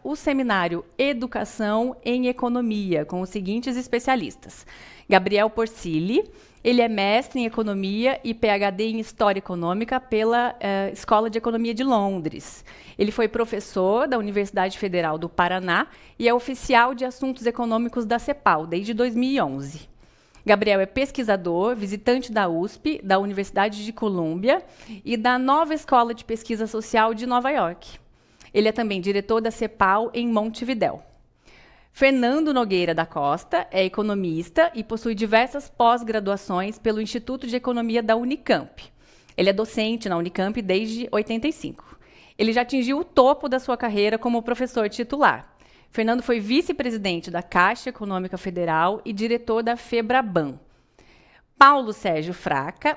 o seminário Educação em Economia, com os seguintes especialistas. Gabriel Porcilli, ele é mestre em Economia e PhD em História Econômica pela Escola de Economia de Londres. Ele foi professor da Universidade Federal do Paraná e é oficial de Assuntos Econômicos da CEPAL desde 2011. Gabriel é pesquisador, visitante da USP, da Universidade de Colômbia e da Nova Escola de Pesquisa Social de Nova York. Ele é também diretor da CEPAL em Montevidéu. Fernando Nogueira da Costa é economista e possui diversas pós-graduações pelo Instituto de Economia da Unicamp. Ele é docente na Unicamp desde 85. Ele já atingiu o topo da sua carreira como professor titular. Fernando foi vice-presidente da Caixa Econômica Federal e diretor da FEBRABAN. Paulo Sérgio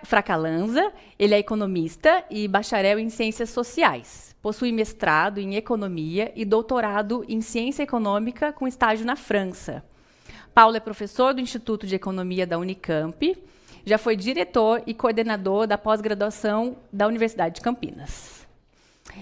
Fracalanza, ele é economista e bacharel em Ciências Sociais. Possui mestrado em Economia e doutorado em Ciência Econômica com estágio na França. Paulo é professor do Instituto de Economia da Unicamp, já foi diretor e coordenador da pós-graduação da Universidade de Campinas.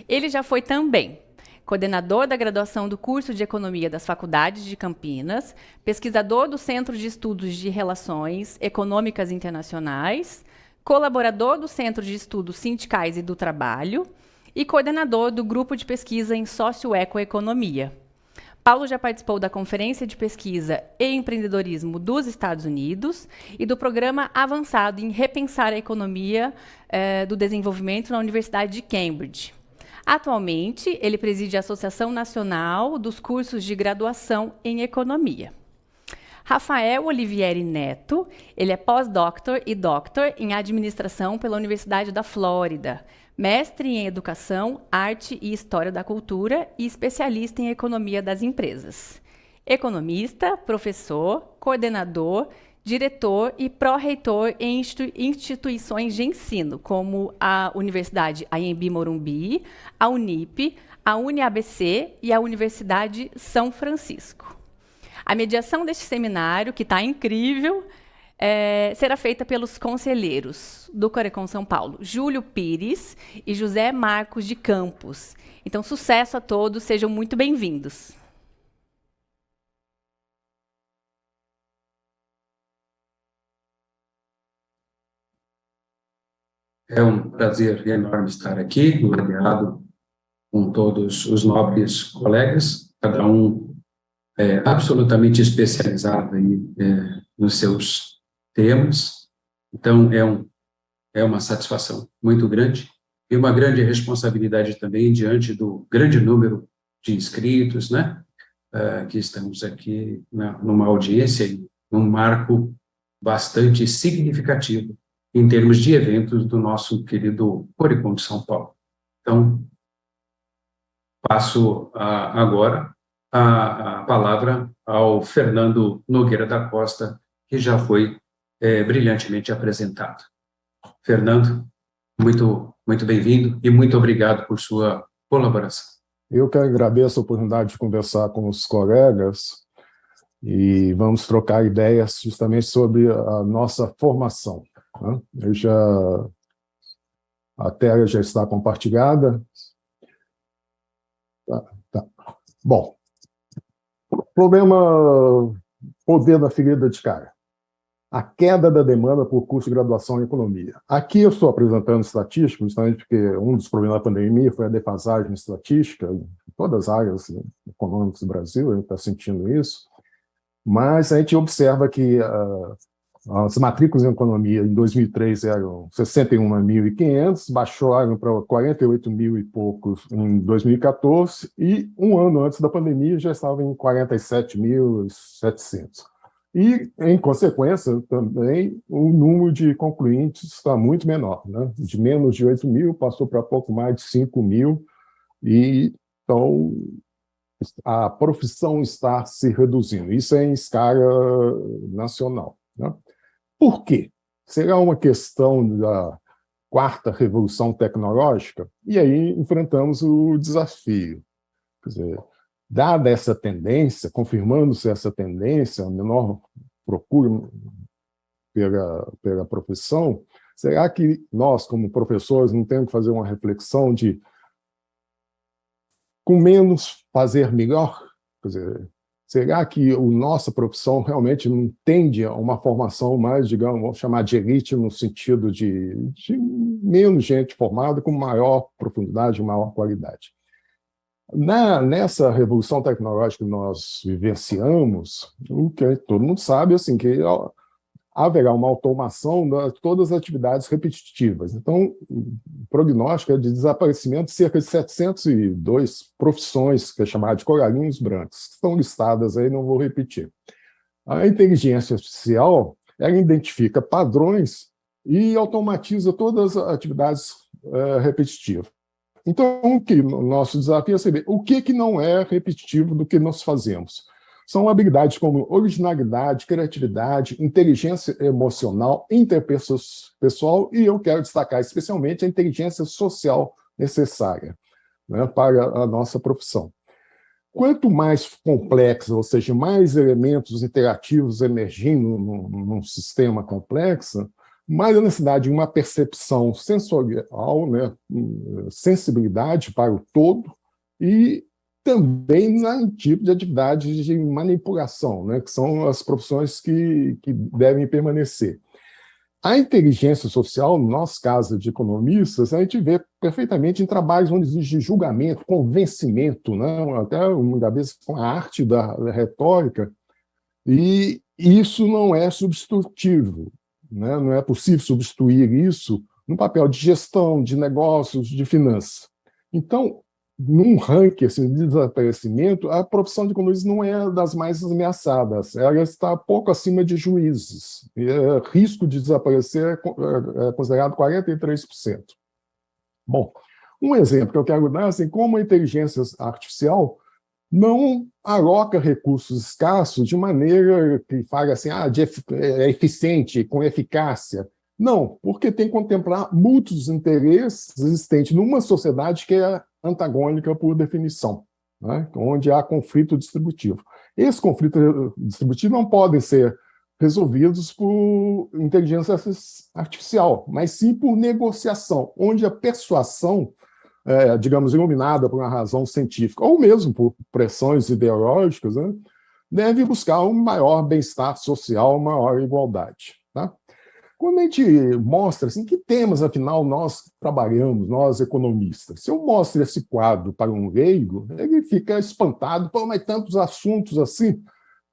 Ele já foi também coordenador da graduação do curso de Economia das Faculdades de Campinas, pesquisador do Centro de Estudos de Relações Econômicas Internacionais, colaborador do Centro de Estudos Sindicais e do Trabalho e coordenador do Grupo de Pesquisa em Socioeconomia. Paulo já participou da Conferência de Pesquisa e Empreendedorismo dos Estados Unidos e do Programa Avançado em Repensar a Economia do Desenvolvimento na Universidade de Cambridge. Atualmente, ele preside a Associação Nacional dos Cursos de Graduação em Economia. Rafael Olivieri Neto, ele é pós-doutor e doutor em Administração pela Universidade da Flórida, mestre em Educação, Arte e História da Cultura e especialista em Economia das Empresas. Economista, professor, coordenador, diretor e pró-reitor em instituições de ensino, como a Universidade Anhembi Morumbi, a Unip, a UniABC e a Universidade São Francisco. A mediação deste seminário, que está incrível, será feita pelos conselheiros do Corecon São Paulo, Júlio Pires e José Marcos de Campos. Então, sucesso a todos, sejam muito bem-vindos. É um prazer enorme estar aqui, rodeado com todos os nobres colegas, cada um absolutamente especializado aí, nos seus temas. Então, é uma satisfação muito grande e uma grande responsabilidade também diante do grande número de inscritos, né? Que estamos aqui numa audiência e num marco bastante significativo em termos de eventos do nosso querido Corecon de São Paulo. Então, passo agora a palavra ao Fernando Nogueira da Costa, que já foi brilhantemente apresentado. Fernando, muito bem-vindo e muito obrigado por sua colaboração. Eu que agradeço a oportunidade de conversar com os colegas e vamos trocar ideias justamente sobre a nossa formação. A tela já está compartilhada. Tá. Bom, problema, poder da ferida de cara. A queda da demanda por curso de graduação em economia. Aqui eu estou apresentando estatísticas, justamente porque um dos problemas da pandemia foi a defasagem estatística em todas as áreas econômicas do Brasil, a gente está sentindo isso, mas a gente observa que as matrículas em economia em 2003 eram 61.500, baixaram para 48 mil e poucos em 2014, e um ano antes da pandemia já estava em 47.700. E, em consequência, também o número de concluintes está muito menor, né? De menos de 8 mil passou para pouco mais de 5 mil, e então a profissão está se reduzindo. Isso é em escala nacional, né? Por quê? Será uma questão da quarta revolução tecnológica? E aí enfrentamos o desafio. Quer dizer, dada essa tendência, confirmando-se essa tendência, a menor procura pela profissão, será que nós, como professores, não temos que fazer uma reflexão de com menos fazer melhor? Quer dizer, será que a nossa profissão realmente não tende a uma formação mais, digamos, vamos chamar de elite, no sentido de menos gente formada, com maior profundidade, maior qualidade? Nessa revolução tecnológica que nós vivenciamos, o que todo mundo sabe assim, que haverá uma automação de todas as atividades repetitivas. Então, o prognóstico é de desaparecimento de cerca de 702 profissões, que é chamada de colarinhos brancos, que estão listadas aí, não vou repetir. A inteligência artificial, ela identifica padrões e automatiza todas as atividades repetitivas. Então, o nosso desafio é saber o que não é repetitivo do que nós fazemos. São habilidades como originalidade, criatividade, inteligência emocional, interpessoal, e eu quero destacar especialmente a inteligência social necessária, né, para a nossa profissão. Quanto mais complexa, ou seja, mais elementos interativos emergindo num sistema complexo, mais a necessidade de uma percepção sensorial, né, sensibilidade para o todo, e também no tipo de atividades de manipulação, né, que são as profissões que devem permanecer. A inteligência social, no nosso caso de economistas, a gente vê perfeitamente em trabalhos onde existe julgamento, convencimento, né, até muitas vezes com a arte da retórica, e isso não é substitutivo, né, não é possível substituir isso no papel de gestão, de negócios, de finanças. Então, num ranking assim, de desaparecimento, a profissão de economista não é das mais ameaçadas, ela está pouco acima de juízes. E, risco de desaparecer é considerado 43%. Bom, um exemplo que eu quero dar é assim, como a inteligência artificial não aloca recursos escassos de maneira que fale assim, é eficiente, com eficácia. Não, porque tem que contemplar múltiplos interesses existentes numa sociedade que é antagônica por definição, né? Onde há conflito distributivo. Esse conflito distributivo não podem ser resolvidos por inteligência artificial, mas sim por negociação, onde a persuasão, digamos, iluminada por uma razão científica, ou mesmo por pressões ideológicas, né, deve buscar um maior bem-estar social, maior igualdade. Tá? Quando a gente mostra assim, que temas, afinal, nós trabalhamos, nós economistas, se eu mostro esse quadro para um leigo, ele fica espantado, pô, mas tantos assuntos assim,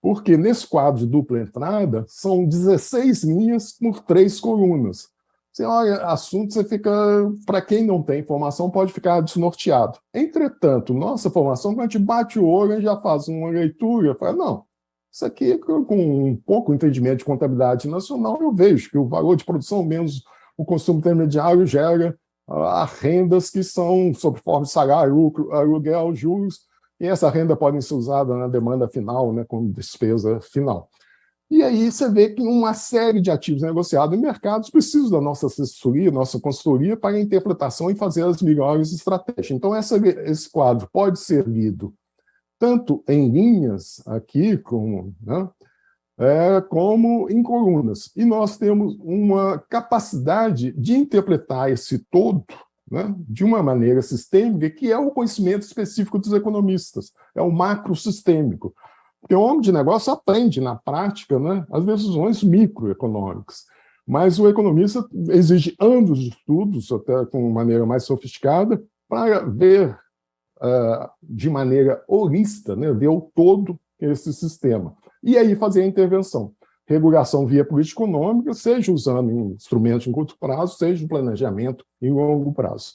porque nesse quadro de dupla entrada são 16 linhas por 3 colunas. Você olha assunto, você fica, para quem não tem informação, pode ficar desnorteado. Entretanto, nossa formação, quando a gente bate o olho, a gente já faz uma leitura, fala, não, isso aqui, com um pouco entendimento de contabilidade nacional, eu vejo que o valor de produção menos o consumo intermediário gera rendas que são sob forma de salário, lucro, aluguel, juros, e essa renda pode ser usada na demanda final, né, como despesa final. E aí você vê que uma série de ativos negociados em mercados precisam da nossa assessoria, nossa consultoria para a interpretação e fazer as melhores estratégias. Então, esse quadro pode ser lido tanto em linhas aqui, como em colunas. E nós temos uma capacidade de interpretar esse todo, né, de uma maneira sistêmica, que é o conhecimento específico dos economistas, é o macrosistêmico. Porque o homem de negócio aprende na prática, né, as decisões microeconômicas, mas o economista exige anos de estudos, até com maneira mais sofisticada, para ver de maneira holista, né, ver o todo esse sistema. E aí fazer a intervenção. Regulação via política econômica, seja usando instrumentos em curto prazo, seja em planejamento em longo prazo.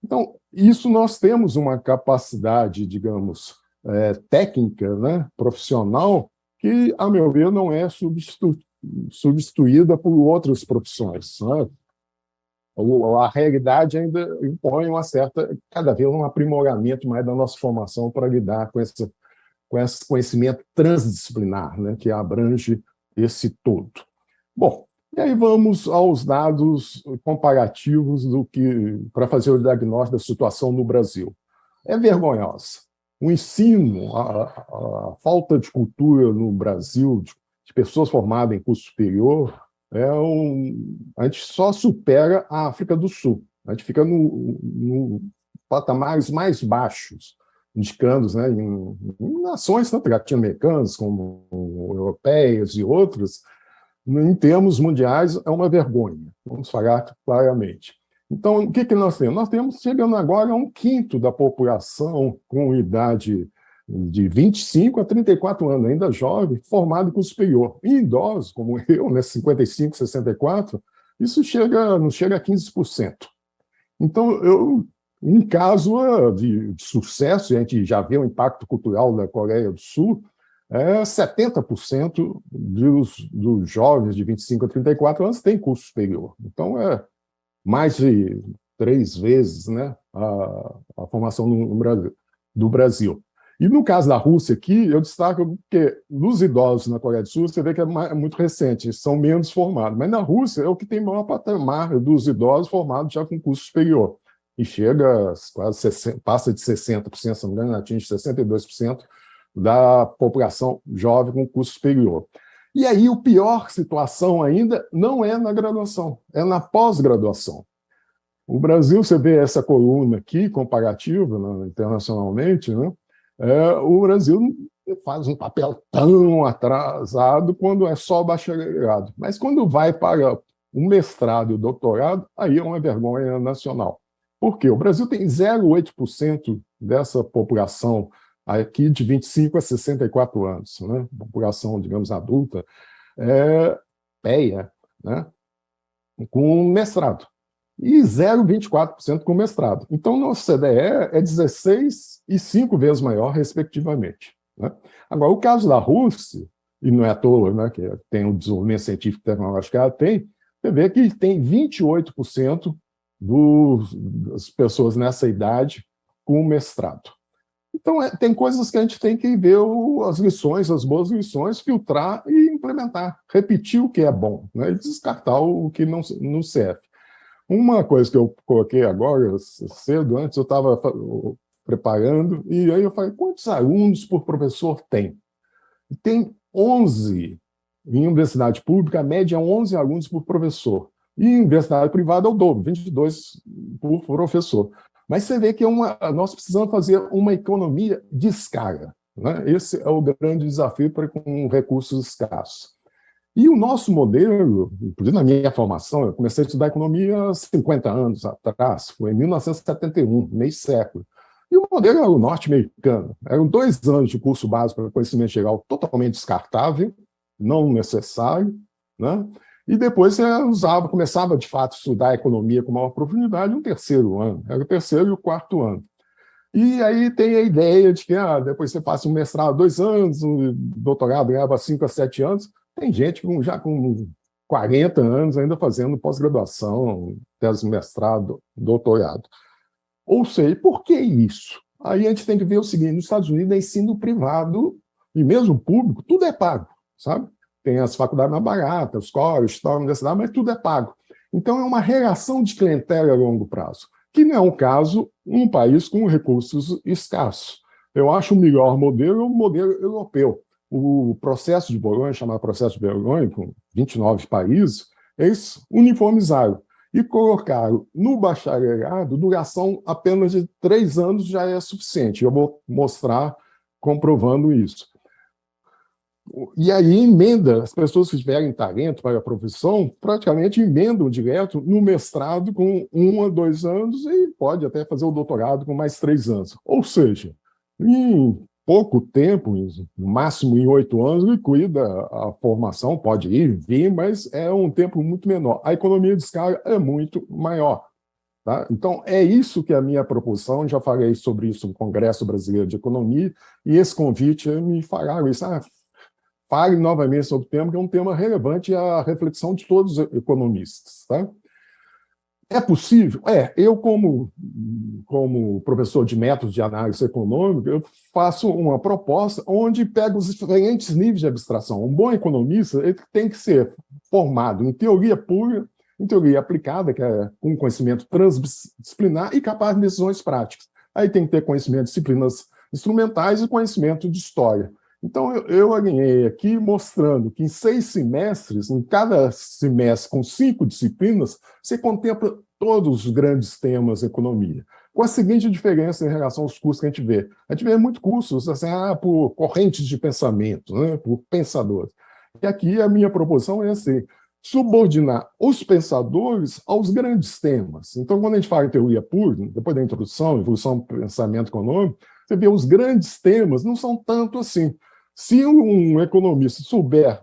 Então, isso nós temos uma capacidade, digamos, técnica, né, profissional, que, a meu ver, não é substituída por outras profissões. Né? A realidade ainda impõe cada vez um aprimoramento mais da nossa formação para lidar com esse conhecimento transdisciplinar, né, que abrange esse todo. Bom, e aí vamos aos dados comparativos para fazer o diagnóstico da situação no Brasil. É vergonhosa. O ensino, a falta de cultura no Brasil, de pessoas formadas em curso superior, a gente só supera a África do Sul. A gente fica no patamares mais baixos indicando, né, em nações tanto latino-americanas como europeias e outras, em termos mundiais, é uma vergonha, vamos falar claramente. Então, o que nós temos? Nós temos, chegando agora, a 1/5 da população com idade de 25 a 34 anos, ainda jovem, formado em curso superior. E idosos, como eu, né, 55, 64, isso não chega a 15%. Então, em caso de sucesso, a gente já vê o impacto cultural da Coreia do Sul, 70% dos jovens de 25 a 34 anos têm curso superior. Então, é mais de 3 vezes, né, a formação do Brasil. E no caso da Rússia aqui, eu destaco que nos idosos na Coreia do Sul, você vê que é muito recente, são menos formados. Mas na Rússia é o que tem maior patamar dos idosos formados já com curso superior. E chega quase 60%, passa de 60%, se não me engano, atinge 62% da população jovem com curso superior. E aí, a pior situação ainda não é na graduação, é na pós-graduação. O Brasil, você vê essa coluna aqui, comparativa, né, internacionalmente, né, o Brasil faz um papel tão atrasado quando é só bacharelado. Mas quando vai para o mestrado e o doutorado, aí é uma vergonha nacional. Por quê? O Brasil tem 0,8% dessa população aqui de 25 a 64 anos, né? População, digamos, adulta, PEA, né? Com mestrado. E 0,24% com mestrado. Então, no CDE é 16 e 5 vezes maior, respectivamente, né? Agora, o caso da Rússia, e não é à toa, né, que tem um desenvolvimento científico e tecnológico que ela tem, você vê que tem 28% das pessoas nessa idade com mestrado. Então, tem coisas que a gente tem que ver as lições, as boas lições, filtrar e implementar, repetir o que é bom, né, e descartar o que não serve. Uma coisa que eu coloquei agora, cedo, antes eu estava preparando, e aí eu falei, quantos alunos por professor tem? Tem 11. Em universidade pública, a média é 11 alunos por professor. E em universidade privada é o dobro, 22 por professor. Mas você vê que nós precisamos fazer uma economia de escala, né? Esse é o grande desafio com recursos escassos. E o nosso modelo, inclusive na minha formação, eu comecei a estudar economia há 50 anos atrás, foi em 1971, meio século. E o modelo era o norte-americano. Eram 2 anos de curso básico para conhecimento geral totalmente descartável, não necessário, né? E depois você começava, de fato, a estudar a economia com maior profundidade no 3º ano. Era o 3º e o 4º ano. E aí tem a ideia de que depois você passa um mestrado 2 anos, um doutorado leva 5 a 7 anos. Tem gente já com 40 anos ainda fazendo pós-graduação, tese, mestrado, doutorado. Ou seja, por que isso? Aí a gente tem que ver o seguinte, nos Estados Unidos é ensino privado e mesmo público, tudo é pago, sabe? Tem as faculdades mais baratas, os colleges, a universidade, mas tudo é pago. Então é uma relação de clientela a longo prazo, que não é o caso em um país com recursos escassos. Eu acho o melhor modelo o modelo europeu. O processo de Bolonha, chamado processo de Bolonha, com 29 países, eles uniformizaram e colocaram no bacharelado duração apenas de 3 anos já é suficiente. Eu vou mostrar comprovando isso. E aí emenda, as pessoas que tiverem talento para a profissão, praticamente emendam direto no mestrado com 1 a 2 anos e pode até fazer o doutorado com mais 3 anos. Ou seja, em pouco tempo, no máximo em 8 anos, liquida a formação, pode ir, vir, mas é um tempo muito menor. A economia de escala é muito maior. Tá? Então, é isso que é a minha proposição, já falei sobre isso no Congresso Brasileiro de Economia, e esse convite me falaram isso, fale novamente sobre o tema, que é um tema relevante à reflexão de todos os economistas. Tá? É possível? Eu, como professor de métodos de análise econômica, eu faço uma proposta onde pego os diferentes níveis de abstração. Um bom economista ele tem que ser formado em teoria pura, em teoria aplicada, que é um conhecimento transdisciplinar e capaz de decisões práticas. Aí tem que ter conhecimento de disciplinas instrumentais e conhecimento de história. Então, eu alinhei aqui mostrando que em 6 semestres, em cada semestre com 5 disciplinas, você contempla todos os grandes temas da economia. com a seguinte diferença em relação aos cursos que a gente vê. A gente vê muitos cursos assim, por correntes de pensamento, né, por pensadores. E aqui a minha proposição é assim, subordinar os pensadores aos grandes temas. Então, quando a gente fala em teoria pura, depois da introdução, evolução do pensamento econômico, você vê os grandes temas não são tanto assim. Se um economista souber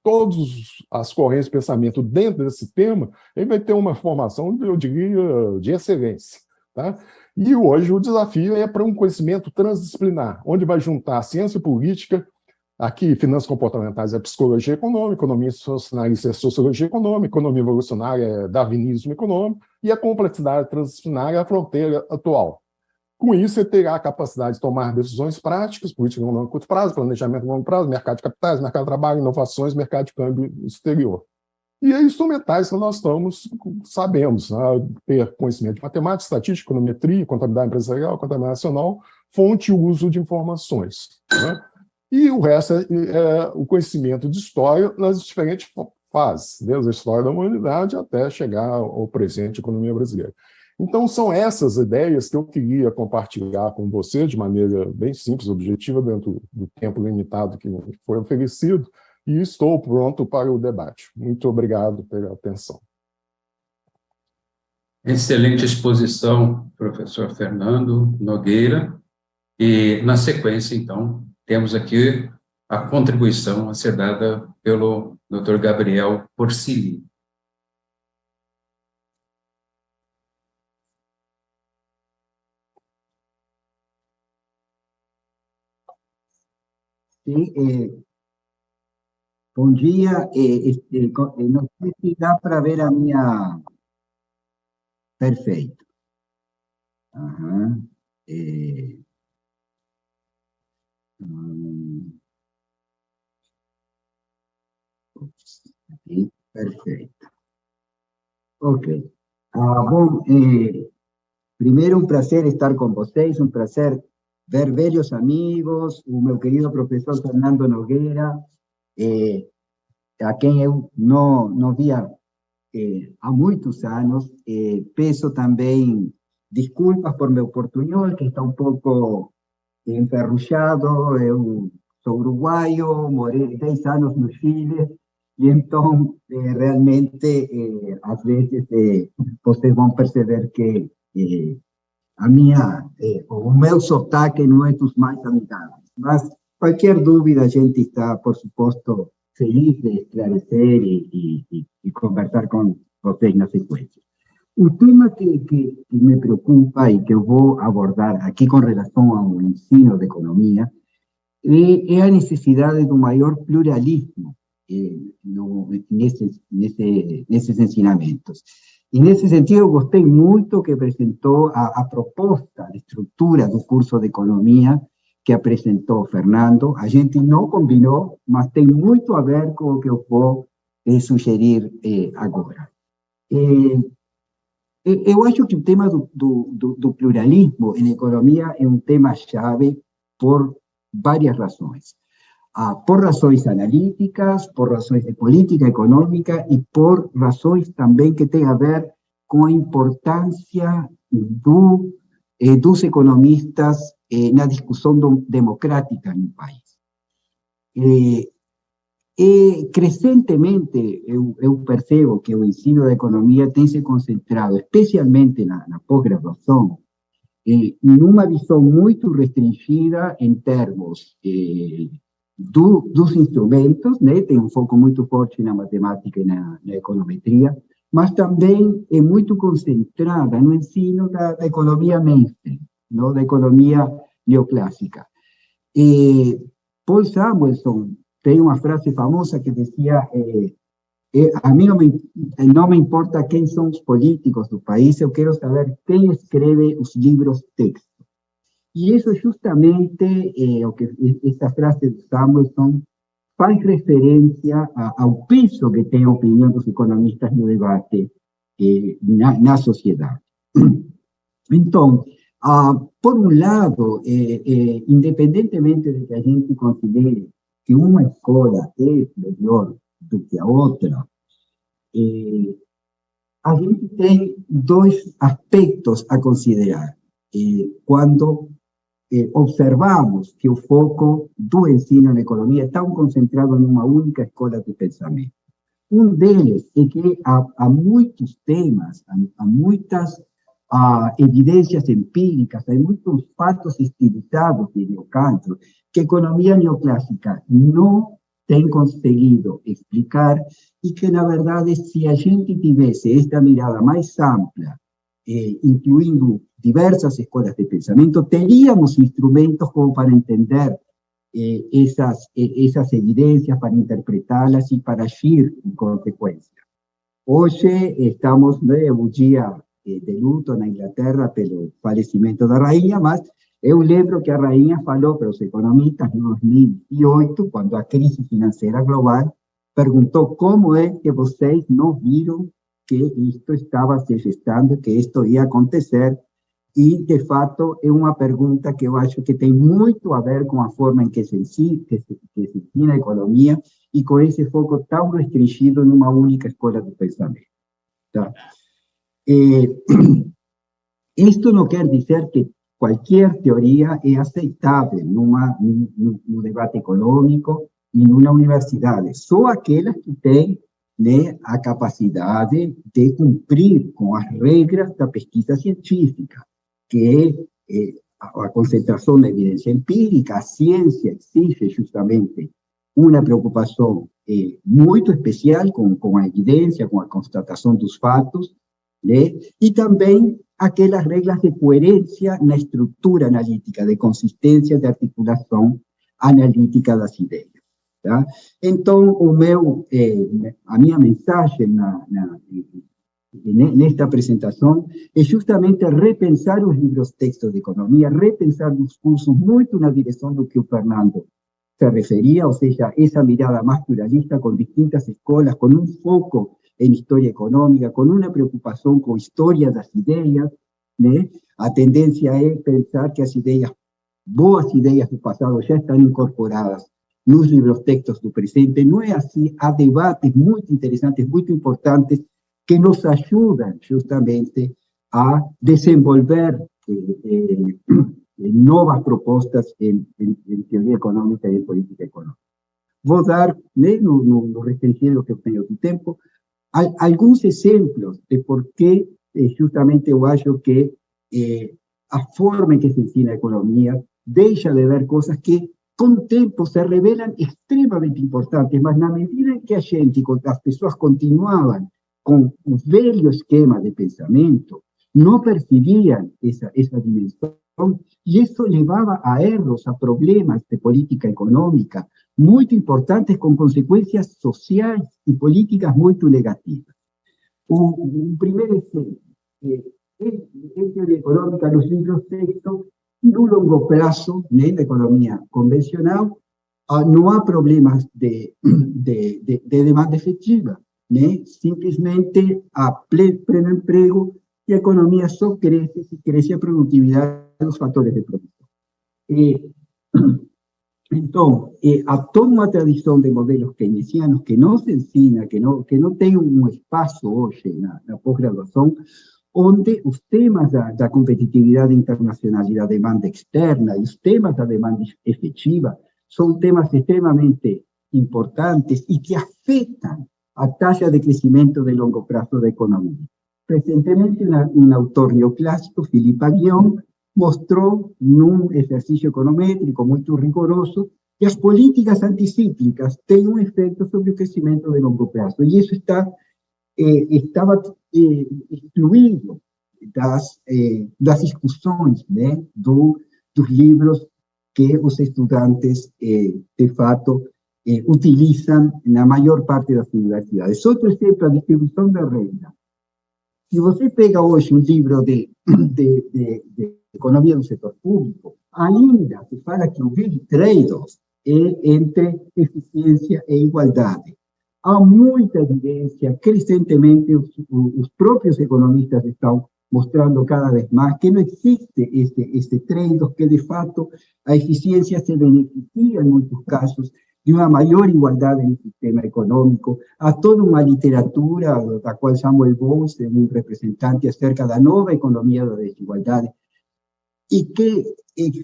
todas as correntes de pensamento dentro desse tema, ele vai ter uma formação, eu diria, de excelência. Tá? E hoje o desafio é para um conhecimento transdisciplinar, onde vai juntar ciência política, aqui finanças comportamentais é psicologia econômica, economia socialista é sociologia econômica, economia evolucionária é darwinismo econômico, e a complexidade transdisciplinar é a fronteira atual. Com isso, você terá a capacidade de tomar decisões práticas, política econômica a curto prazo, planejamento a longo prazo, mercado de capitais, mercado de trabalho, inovações, mercado de câmbio exterior. E é instrumentais que nós sabemos, né? Ter conhecimento de matemática, estatística, econometria, contabilidade empresarial, contabilidade nacional, fonte e uso de informações. Né? E o resto é o conhecimento de história nas diferentes fases, desde a história da humanidade até chegar ao presente da economia brasileira. Então, são essas ideias que eu queria compartilhar com você de maneira bem simples, objetiva, dentro do tempo limitado que foi oferecido, e estou pronto para o debate. Muito obrigado pela atenção. Excelente exposição, professor Fernando Nogueira. E, na sequência, então, temos aqui a contribuição a ser dada pelo Dr. Gabriel Porcilli. Sim, bom dia. Não sei se dá para ver a minha... Perfeito. Aham. Aqui, perfeito. Ok. Bom, primeiro, um prazer estar com vocês, um prazer ver velhos amigos, o meu querido professor Fernando Nogueira, a quem eu não via há muitos anos. Peço também desculpas por meu portunhol, que está um pouco enferrujado. Eu sou uruguaio, morei 10 anos no Chile, e então, realmente, às vezes, vocês vão perceber que o meu sotaque não é dos mais amigáveis. Mas, qualquer dúvida, a gente está, por suposto, feliz de esclarecer e conversar com vocês na sequência. O tema que me preocupa e que eu vou abordar aqui com relação ao ensino de economia é a necessidade de um maior pluralismo nesses ensinamentos. E, nesse sentido, eu gostei muito que apresentou a proposta de estrutura do curso de economia que apresentou Fernando. A gente não combinou, mas tem muito a ver com o que eu vou sugerir agora. Eu acho que o tema do pluralismo em economia é um tema-chave por várias razões. Por razões analíticas, por razões de política econômica e por razões também que têm a ver com a importância dos economistas na discussão democrática no país. Crescentemente, eu percebo que o ensino da economia tem se concentrado, especialmente na pós-graduação, numa visão muito restringida em termos dos instrumentos, né? Tem um foco muito forte na matemática e na econometria, mas também é muito concentrada no ensino da economia mainstream, não? Da economia neoclássica. Paul Samuelson tem uma frase famosa que dizia: a mim não me importa quem são os políticos do país, eu quero saber quem escreve os livros textos. E isso é justamente o que essa frase de Samuelson faz referência ao peso que tem a opinião dos economistas no debate na sociedade. Então, por um lado, independentemente de que a gente considere que uma escola é melhor do que a outra, a gente tem dois aspectos a considerar quando observamos que o foco do ensino na economia está concentrado em uma única escola de pensamento. Um deles é que há muitos temas, há muitas evidências empíricas, há muitos fatos estilizados, diria o Cantor, que a economia neoclássica não tem conseguido explicar e que, na verdade, se a gente tivesse esta mirada mais ampla, incluindo diversas escolas de pensamento, teríamos instrumentos como para entender esas evidências, para interpretá-las e para agir em consequência. Hoje estamos no dia de luto na Inglaterra pelo falecimento da rainha, mas eu lembro que a rainha falou para os economistas em 2008, quando a crise financeira global, perguntou como é que vocês não viram que isto estava se gestando, que isto ia acontecer, e, de fato, é uma pergunta que eu acho que tem muito a ver com a forma em que se ensina a economia e com esse foco tão restringido em uma única escola de pensamento. Tá? Isto não quer dizer que qualquer teoria é aceitável no debate econômico e numa universidade. Só aquelas que têm, né, a capacidade de cumprir com as regras da pesquisa científica, que é a concentração da evidência empírica. A ciência exige justamente uma preocupação muito especial com a evidência, com a constatação dos fatos, né? E também aquelas regras de coerência na estrutura analítica, de consistência, de articulação analítica das ideias. Tá? Então, a minha mensagem nesta apresentação é justamente repensar os livros textos de economia, repensar os cursos muito na direção do que o Fernando se referia, ou seja, essa mirada mais pluralista, com distintas escolas, com um foco em história econômica, com uma preocupação com a história das ideias, né? A tendência é pensar que as ideias, boas ideias do passado, já estão incorporadas nos livros textos do presente. Não é assim. Há debates muito interessantes, muito importantes, que nos ajudam justamente a desenvolver novas propostas em teoria econômica e em política econômica. Vou dar, né, no restringido que eu tenho de tempo, alguns exemplos de por que justamente eu acho que a forma em que se ensina a economia deixa de ver coisas que, com o tempo, se revelam extremamente importantes, mas na medida em que a gente, as pessoas continuavam com o velho esquema de pensamento, não percebiam essa dimensão, e isso levava a erros, a problemas de política econômica muito importantes, com consequências sociais e políticas muito negativas. Um primeiro exemplo, em teoria econômica, nos livros textos, no longo prazo, né, na economia convencional, não há problemas de demanda efetiva, né? Simplesmente há pleno emprego e a economia só cresce se cresce a produtividade dos fatores de produção. Então, há toda uma tradição de modelos keynesianos que não se ensina, que não tem um espaço hoje na pós-graduação, onde os temas da competitividade internacional e da demanda externa e os temas da demanda efetiva são temas extremamente importantes e que afetam a taxa de crescimento de longo prazo da economia. Recentemente, um autor neoclássico, Philippe Aghion, mostrou num exercício econométrico muito rigoroso que as políticas anticíclicas têm um efeito sobre o crescimento de longo prazo. E isso estava excluído das discussões, né, dos livros que os estudantes, de fato, utilizam na maior parte das universidades. Outro exemplo, a distribuição da renda. Se você pega hoje um livro de economia do setor público, ainda se fala que o big trade-off é entre eficiência e igualdade. Há muita evidência, crescentemente os próprios economistas estão mostrando cada vez mais que não existe esse trade-off, que de fato a eficiência se beneficia em muitos casos de uma maior igualdade no sistema econômico. Há toda uma literatura, da qual Samuel Bowles é um representante, acerca da nova economia da desigualdade, e que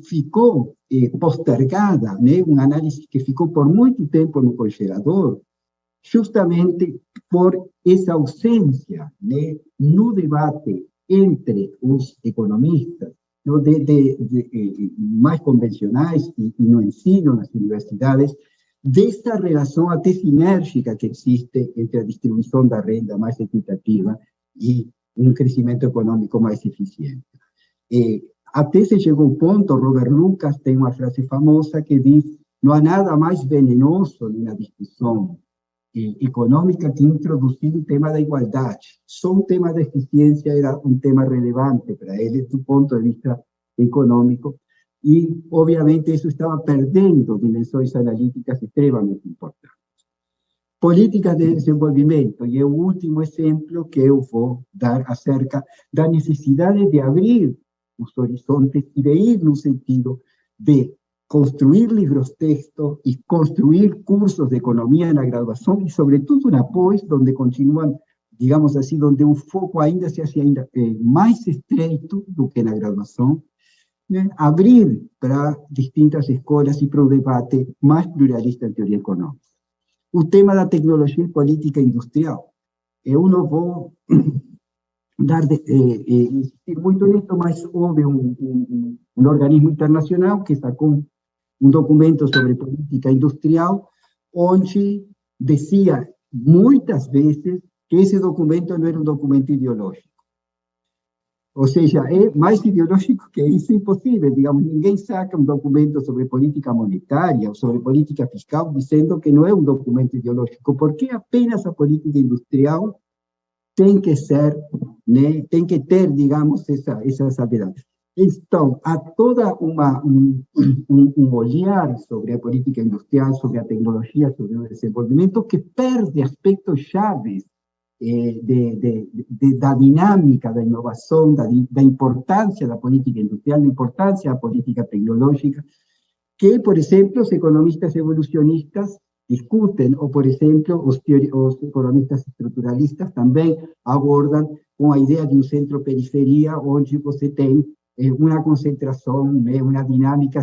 ficou postergada, né? Uma análise que ficou por muito tempo no congelador, justamente por essa ausência, né, no debate entre os economistas, no mais convencionais e no ensino nas universidades, dessa relação até sinérgica que existe entre a distribuição da renda mais equitativa e um crescimento econômico mais eficiente. Até se chegou ao ponto, Robert Lucas tem uma frase famosa que diz: não há nada mais venenoso na discussão econômica que introduzir o tema da igualdade. Só o tema da eficiência era um tema relevante para ele, do ponto de vista econômico, e, obviamente, isso estava perdendo dimensões analíticas extremamente importantes. Políticas de desenvolvimento, e é o último exemplo que eu vou dar acerca da necessidade de abrir os horizontes e de ir no sentido de construir livros-texto e construir cursos de economia na graduação e, sobretudo, na pós, onde continuam, digamos assim, onde o foco ainda se hace ainda mais estreito do que na graduação, né? Abrir para distintas escolas e para o debate mais pluralista em teoria econômica. O tema da tecnologia e política industrial. Eu não vou insistir muito nisso, mas houve um organismo internacional que sacou um documento sobre política industrial, onde dizia muitas vezes que esse documento não era um documento ideológico. Ou seja, é mais ideológico que isso impossível. Digamos, ninguém saca um documento sobre política monetária ou sobre política fiscal dizendo que não é um documento ideológico, porque apenas a política industrial tem que ser, né, tem que ter, digamos, essas habilidades. Então, há toda um olhar sobre a política industrial, sobre a tecnologia, sobre o desenvolvimento, que perde aspectos chaves da dinâmica da inovação, da importância da política industrial, da importância da política tecnológica, que, por exemplo, os economistas evolucionistas discutem, ou, por exemplo, os economistas estruturalistas também abordam com a ideia de um centro-periferia, onde você tem uma concentração, né, uma dinâmica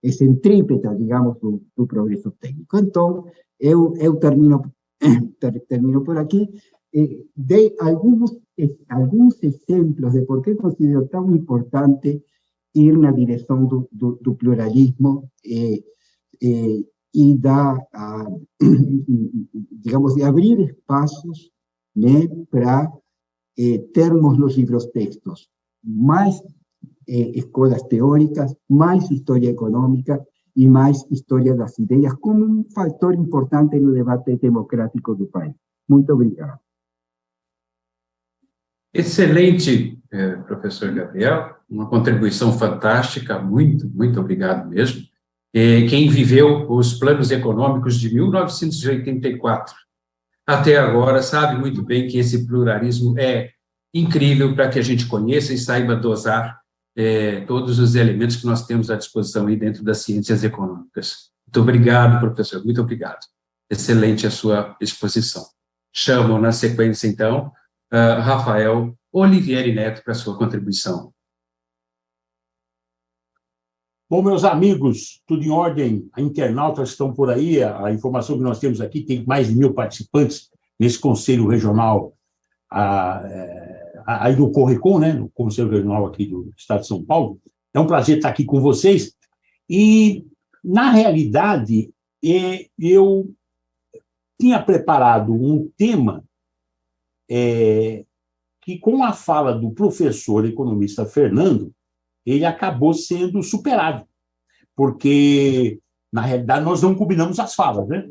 centrípeta, digamos, do progresso técnico. Então, eu termino por aqui. Dei alguns exemplos de por que considero tão importante ir na direção do pluralismo e digamos, de abrir espaços, né, para termos nos livros-textos mais escolas teóricas, mais história econômica e mais história das ideias, como um fator importante no debate democrático do país. Muito obrigado. Excelente, professor Gabriel, uma contribuição fantástica, muito obrigado mesmo. Quem viveu os planos econômicos de 1984 até agora sabe muito bem que esse pluralismo é incrível para que a gente conheça e saiba dosar todos os elementos que nós temos à disposição aí dentro das ciências econômicas. Muito obrigado, professor, muito obrigado. Excelente a sua exposição. Chamo, na sequência, então, Rafael Olivieri Neto para a sua contribuição. Bom, meus amigos, tudo em ordem, internautas estão por aí, a informação que nós temos aqui, tem mais de 1.000 participantes nesse Conselho Regional aí do Correcon, né, no Conselho Regional aqui do Estado de São Paulo. É um prazer estar aqui com vocês. E, na realidade, eu tinha preparado um tema que, com a fala do professor economista Fernando, ele acabou sendo superado, porque, na realidade, nós não combinamos as falas, né?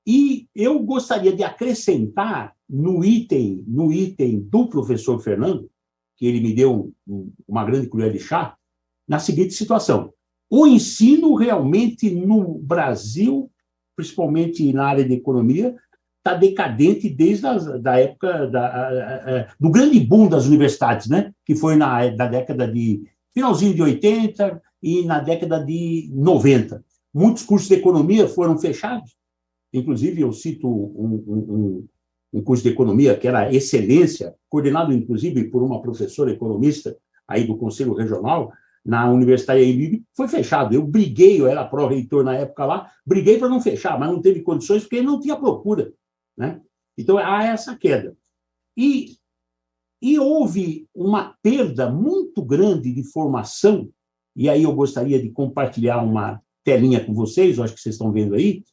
E eu gostaria de acrescentar no item do professor Fernando, que ele me deu uma grande colher de chá, na seguinte situação: o ensino realmente no Brasil, principalmente na área de economia, está decadente desde a época do grande boom das universidades, né? Que foi na década de finalzinho de 80 e na década de 90. muitos cursos de economia foram fechados. Inclusive, eu cito um curso de economia que era excelência, coordenado, inclusive, por uma professora economista aí do Conselho Regional, na Universidade Embi, foi fechado. Eu briguei, eu era pró-reitor na época lá, briguei para não fechar, mas não teve condições porque não tinha procura, né? Então, há essa queda. E houve uma perda muito grande de formação, e aí eu gostaria de compartilhar uma telinha com vocês, eu acho que vocês estão vendo aí,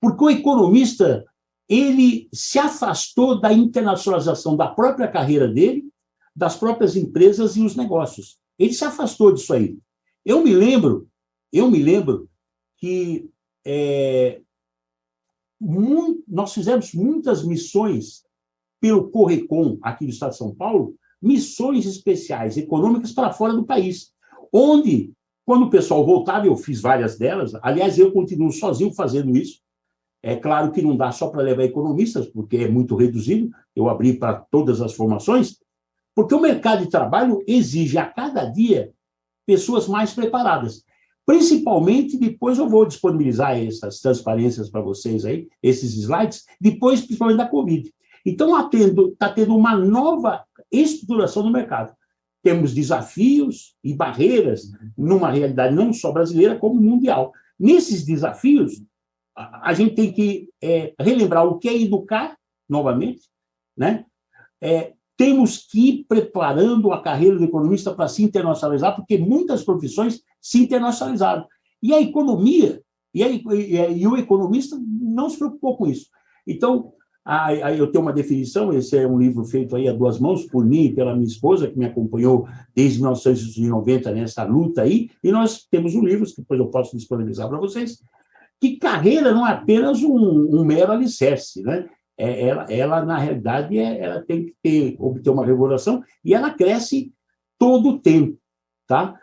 porque o economista, ele se afastou da internacionalização da própria carreira dele, das próprias empresas e os negócios. Ele se afastou disso aí. Eu me lembro que nós fizemos muitas missões pelo Correcon, aqui do Estado de São Paulo, missões especiais econômicas para fora do país, onde, quando o pessoal voltava, eu fiz várias delas, aliás, eu continuo sozinho fazendo isso. É claro que não dá só para levar economistas, porque é muito reduzido, eu abri para todas as formações, porque o mercado de trabalho exige a cada dia pessoas mais preparadas. Principalmente, depois eu vou disponibilizar essas transparências para vocês aí, esses slides, depois, principalmente da Covid. Então, está tendo uma nova estruturação do mercado. Temos desafios e barreiras numa realidade não só brasileira, como mundial. Nesses desafios, a gente tem que relembrar o que é educar, novamente, né? Temos que ir preparando a carreira do economista para se internacionalizar, porque muitas profissões se internacionalizaram. E a economia, e o economista não se preocupou com isso. Então, eu tenho uma definição, esse é um livro feito aí a duas mãos, por mim e pela minha esposa, que me acompanhou desde 1990 nessa luta aí, e nós temos um livro, que depois eu posso disponibilizar para vocês, que carreira não é apenas um mero alicerce, né? Ela, na realidade, ela tem que obter uma regulação e ela cresce todo o tempo, tá?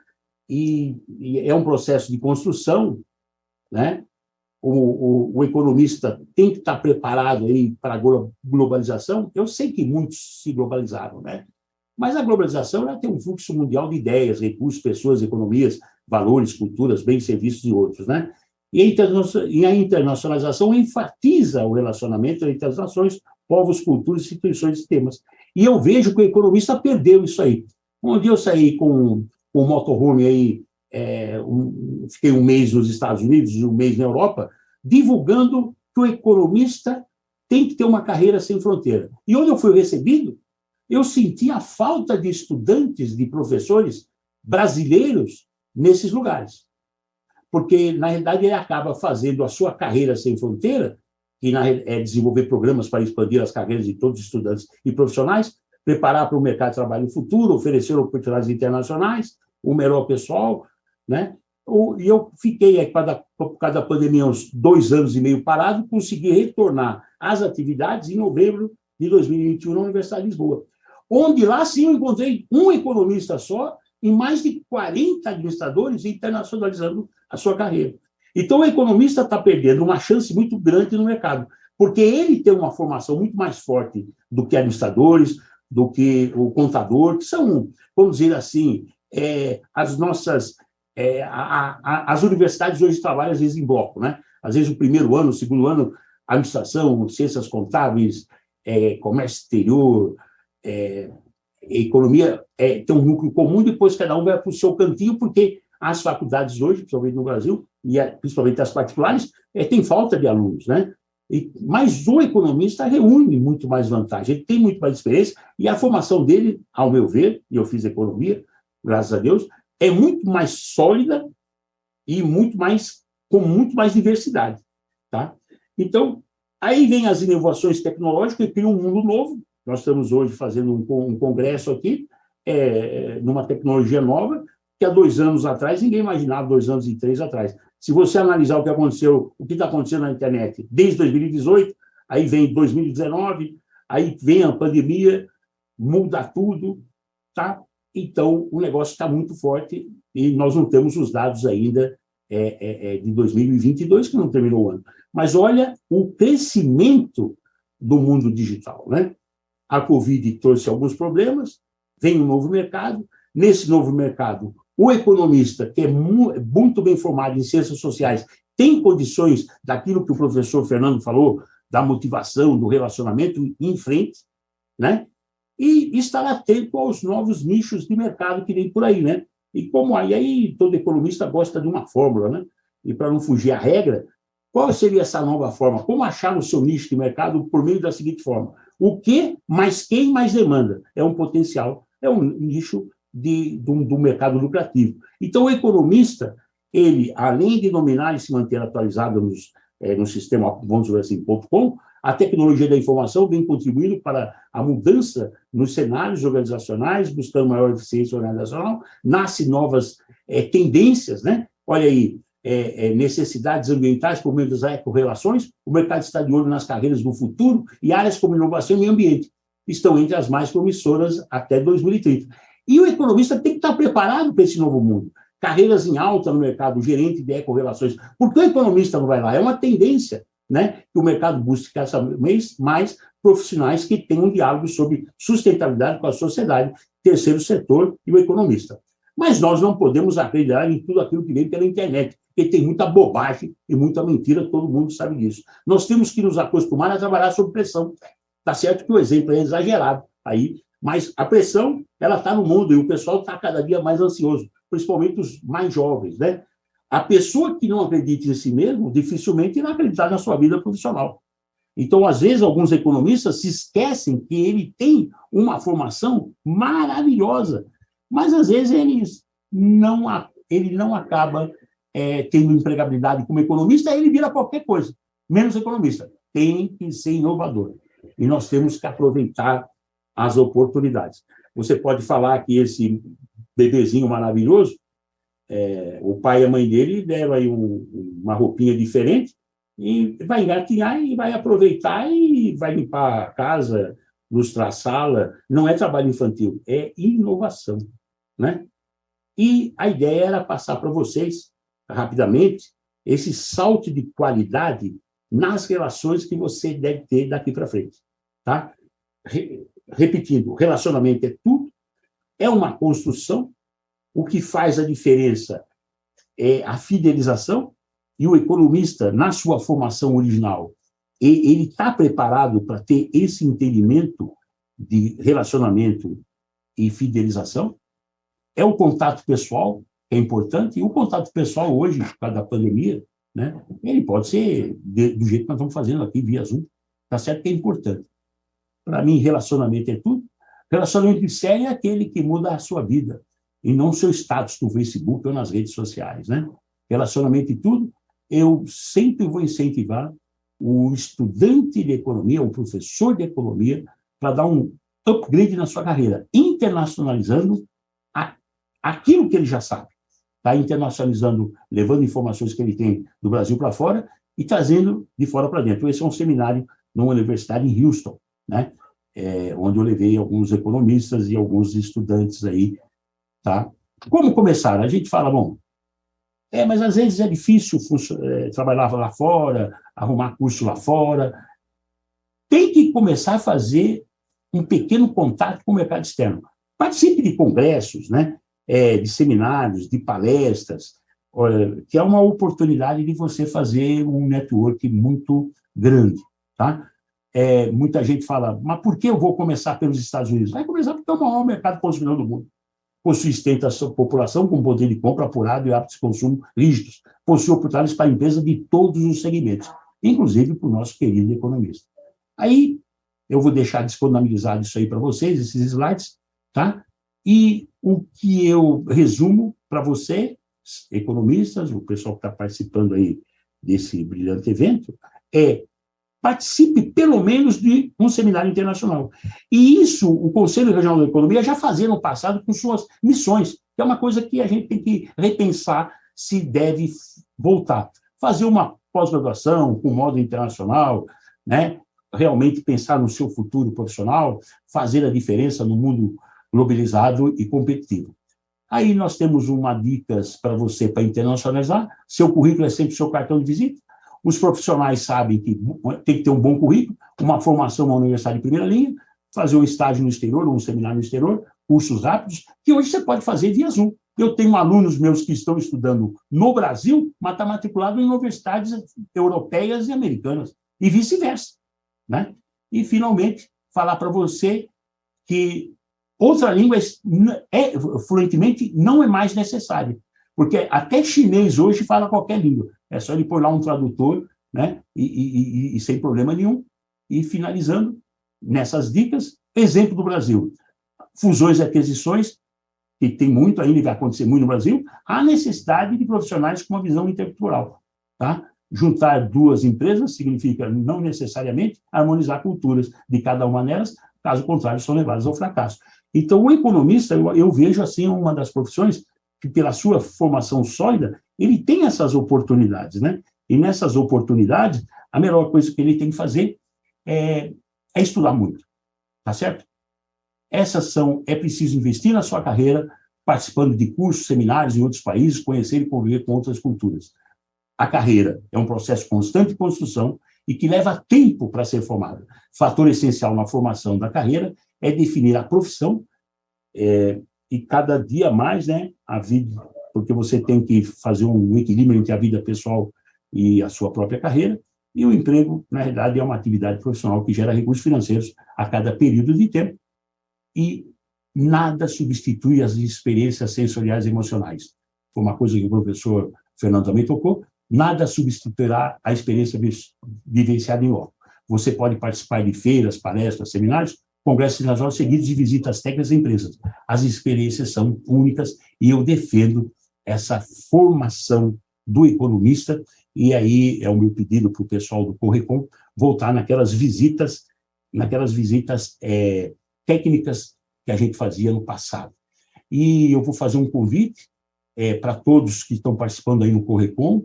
E é um processo de construção, né? O economista tem que estar preparado aí para a globalização. Eu sei que muitos se globalizaram, né? Mas a globalização ela tem um fluxo mundial de ideias, recursos, pessoas, economias, valores, culturas, bens, serviços e outros, né? E a internacionalização enfatiza o relacionamento entre as nações, povos, culturas, instituições e sistemas. E eu vejo que o economista perdeu isso aí. Um dia eu saí com o motorhome aí, fiquei um mês nos Estados Unidos e um mês na Europa, divulgando que o economista tem que ter uma carreira sem fronteira. E onde eu fui recebido, eu senti a falta de estudantes, de professores brasileiros nesses lugares. Porque, na realidade, ele acaba fazendo a sua carreira sem fronteira, que é desenvolver programas para expandir as carreiras de todos os estudantes e profissionais, preparar para o mercado de trabalho futuro, oferecer oportunidades internacionais, o melhor pessoal, né? E eu fiquei, por causa da pandemia, uns 2 anos e meio parado, consegui retornar às atividades em novembro de 2021 na Universidade de Lisboa, onde lá sim eu encontrei um economista só e mais de 40 administradores internacionalizando a sua carreira. Então, o economista está perdendo uma chance muito grande no mercado, porque ele tem uma formação muito mais forte do que administradores, do que o contador, que são, vamos dizer assim, as nossas... as universidades hoje trabalham, às vezes, em bloco, né? Às vezes, o primeiro ano, o segundo ano, administração, ciências contábeis, comércio exterior, economia, tem um núcleo comum, depois cada um vai para o seu cantinho, porque as faculdades hoje, principalmente no Brasil, e principalmente as particulares, tem falta de alunos, né? Mas o economista reúne muito mais vantagem, ele tem muito mais experiência, e a formação dele, ao meu ver, e eu fiz economia, graças a Deus, é muito mais sólida e com muito mais diversidade, tá? Então, aí vem as inovações tecnológicas e cria um mundo novo. Nós estamos hoje fazendo um congresso aqui, numa tecnologia nova, que há 2 anos atrás, ninguém imaginava, 2 anos e 3 atrás. Se você analisar o que aconteceu, o que está acontecendo na internet desde 2018, aí vem 2019, aí vem a pandemia, muda tudo, tá? Então, o negócio está muito forte e nós não temos os dados ainda de 2022, que não terminou o ano. Mas olha o crescimento do mundo digital, né? A Covid trouxe alguns problemas, vem um novo mercado. Nesse novo mercado, o economista, que é muito bem formado em ciências sociais, tem condições daquilo que o professor Fernando falou, da motivação, do relacionamento, ir em frente, né? E estar atento aos novos nichos de mercado que vem por aí, né? E como aí todo economista gosta de uma fórmula, né? E para não fugir à regra, qual seria essa nova forma? Como achar o seu nicho de mercado por meio da seguinte forma? O que mais quem mais demanda? É um potencial, é um nicho do mercado lucrativo. Então, o economista, ele, além de dominar e se manter atualizado no sistema, vamos dizer assim, .com, a tecnologia da informação vem contribuindo para a mudança nos cenários organizacionais, buscando maior eficiência organizacional, nascem novas tendências, né? Olha aí, necessidades ambientais por meio das ecorrelações, o mercado está de olho nas carreiras do futuro e áreas como inovação e meio ambiente estão entre as mais promissoras até 2030. E o economista tem que estar preparado para esse novo mundo. Carreiras em alta no mercado, gerente de ecorrelações. Por que o economista não vai lá? É uma tendência, né, que o mercado busque cada vez mais profissionais que tenham um diálogo sobre sustentabilidade com a sociedade, terceiro setor e o economista. Mas nós não podemos acreditar em tudo aquilo que vem pela internet, porque tem muita bobagem e muita mentira, todo mundo sabe disso. Nós temos que nos acostumar a trabalhar sob pressão. Está certo que o exemplo é exagerado aí, mas a pressão, ela está no mundo e o pessoal está cada dia mais ansioso, principalmente os mais jovens, né? A pessoa que não acredita em si mesmo, dificilmente irá acreditar na sua vida profissional. Então, às vezes, alguns economistas se esquecem que ele tem uma formação maravilhosa, mas, às vezes, ele não acaba tendo empregabilidade como economista, ele vira qualquer coisa, menos economista. Tem que ser inovador. E nós temos que aproveitar as oportunidades. Você pode falar que esse bebezinho maravilhoso, o pai e a mãe dele deram aí uma roupinha diferente e vai engatinhar e vai aproveitar e vai limpar a casa, lustrar a sala. Não é trabalho infantil, é inovação, né? E a ideia era passar para vocês, rapidamente, esse salto de qualidade nas relações que você deve ter daqui para frente, tá? Repetindo, relacionamento é tudo, é uma construção. O que faz a diferença é a fidelização, e o economista, na sua formação original, ele está preparado para ter esse entendimento de relacionamento e fidelização. É o contato pessoal, que é importante, e o contato pessoal hoje, por causa da pandemia, né, ele pode ser do jeito que nós estamos fazendo aqui, via Zoom, está certo que é importante. Para mim, relacionamento é tudo. Relacionamento sério é aquele que muda a sua vida, e não o seu status no Facebook ou nas redes sociais, né? Relacionamento e tudo, eu sempre vou incentivar o estudante de economia, o professor de economia, para dar um upgrade na sua carreira, internacionalizando aquilo que ele já sabe. Está internacionalizando, levando informações que ele tem do Brasil para fora e trazendo de fora para dentro. Esse é um seminário numa universidade em Houston, né? Onde eu levei alguns economistas e alguns estudantes aí, tá? Como começar? A gente fala, bom, mas às vezes é difícil trabalhar lá fora, arrumar curso lá fora. Tem que começar a fazer um pequeno contato com o mercado externo. Participe de congressos, né? De seminários, de palestras, que é uma oportunidade de você fazer um network muito grande, tá? Muita gente fala, mas por que eu vou começar pelos Estados Unidos? Vai começar porque é o maior mercado consumidor do mundo. Sustenta a sua população com poder de compra apurado e hábitos de consumo rígidos. Possui oportunidades para empresas de todos os segmentos, inclusive para o nosso querido economista. Aí, eu vou deixar disponibilizado isso aí para vocês, esses slides, tá? E o que eu resumo para vocês, economistas, o pessoal que está participando aí desse brilhante evento, participe pelo menos de um seminário internacional. E isso o Conselho Regional da Economia já fazia no passado com suas missões, que é uma coisa que a gente tem que repensar se deve voltar. Fazer uma pós-graduação com modo internacional, né? Realmente pensar no seu futuro profissional, fazer a diferença no mundo globalizado e competitivo. Aí nós temos uma dicas para você para internacionalizar. Seu currículo é sempre seu cartão de visita. Os profissionais sabem que tem que ter um bom currículo, uma formação na universidade de primeira linha, fazer um estágio no exterior, ou um seminário no exterior, cursos rápidos, que hoje você pode fazer via Zoom. Eu tenho alunos meus que estão estudando no Brasil, mas estão matriculados em universidades europeias e americanas, e vice-versa, né? E, finalmente, falar para você que outra língua fluentemente não é mais necessária, porque até chinês hoje fala qualquer língua. É só ele pôr lá um tradutor, né? E sem problema nenhum. E, finalizando, nessas dicas, exemplo do Brasil. Fusões e aquisições, que tem muito ainda e vai acontecer muito no Brasil, há necessidade de profissionais com uma visão intercultural, tá? Juntar duas empresas significa, não necessariamente, harmonizar culturas de cada uma delas, caso contrário, são levadas ao fracasso. Então, o economista, eu vejo assim uma das profissões que, pela sua formação sólida, ele tem essas oportunidades, né? E nessas oportunidades, a melhor coisa que ele tem que fazer é estudar muito, tá certo? É preciso investir na sua carreira, participando de cursos, seminários em outros países, conhecer e conviver com outras culturas. A carreira é um processo constante de construção e que leva tempo para ser formada. Fator essencial na formação da carreira é definir a profissão e cada dia mais, né, a vida, porque você tem que fazer um equilíbrio entre a vida pessoal e a sua própria carreira, e o emprego, na realidade, é uma atividade profissional que gera recursos financeiros a cada período de tempo, e nada substitui as experiências sensoriais e emocionais. Foi uma coisa que o professor Fernando também tocou, nada substituirá a experiência vivenciada em loco. Você pode participar de feiras, palestras, seminários, congressos internacionais seguidos de visitas técnicas a empresas. As experiências são únicas e eu defendo essa formação do economista, e aí é o meu pedido para o pessoal do Correcon voltar naquelas visitas técnicas que a gente fazia no passado. E eu vou fazer um convite para todos que estão participando aí no Correcon.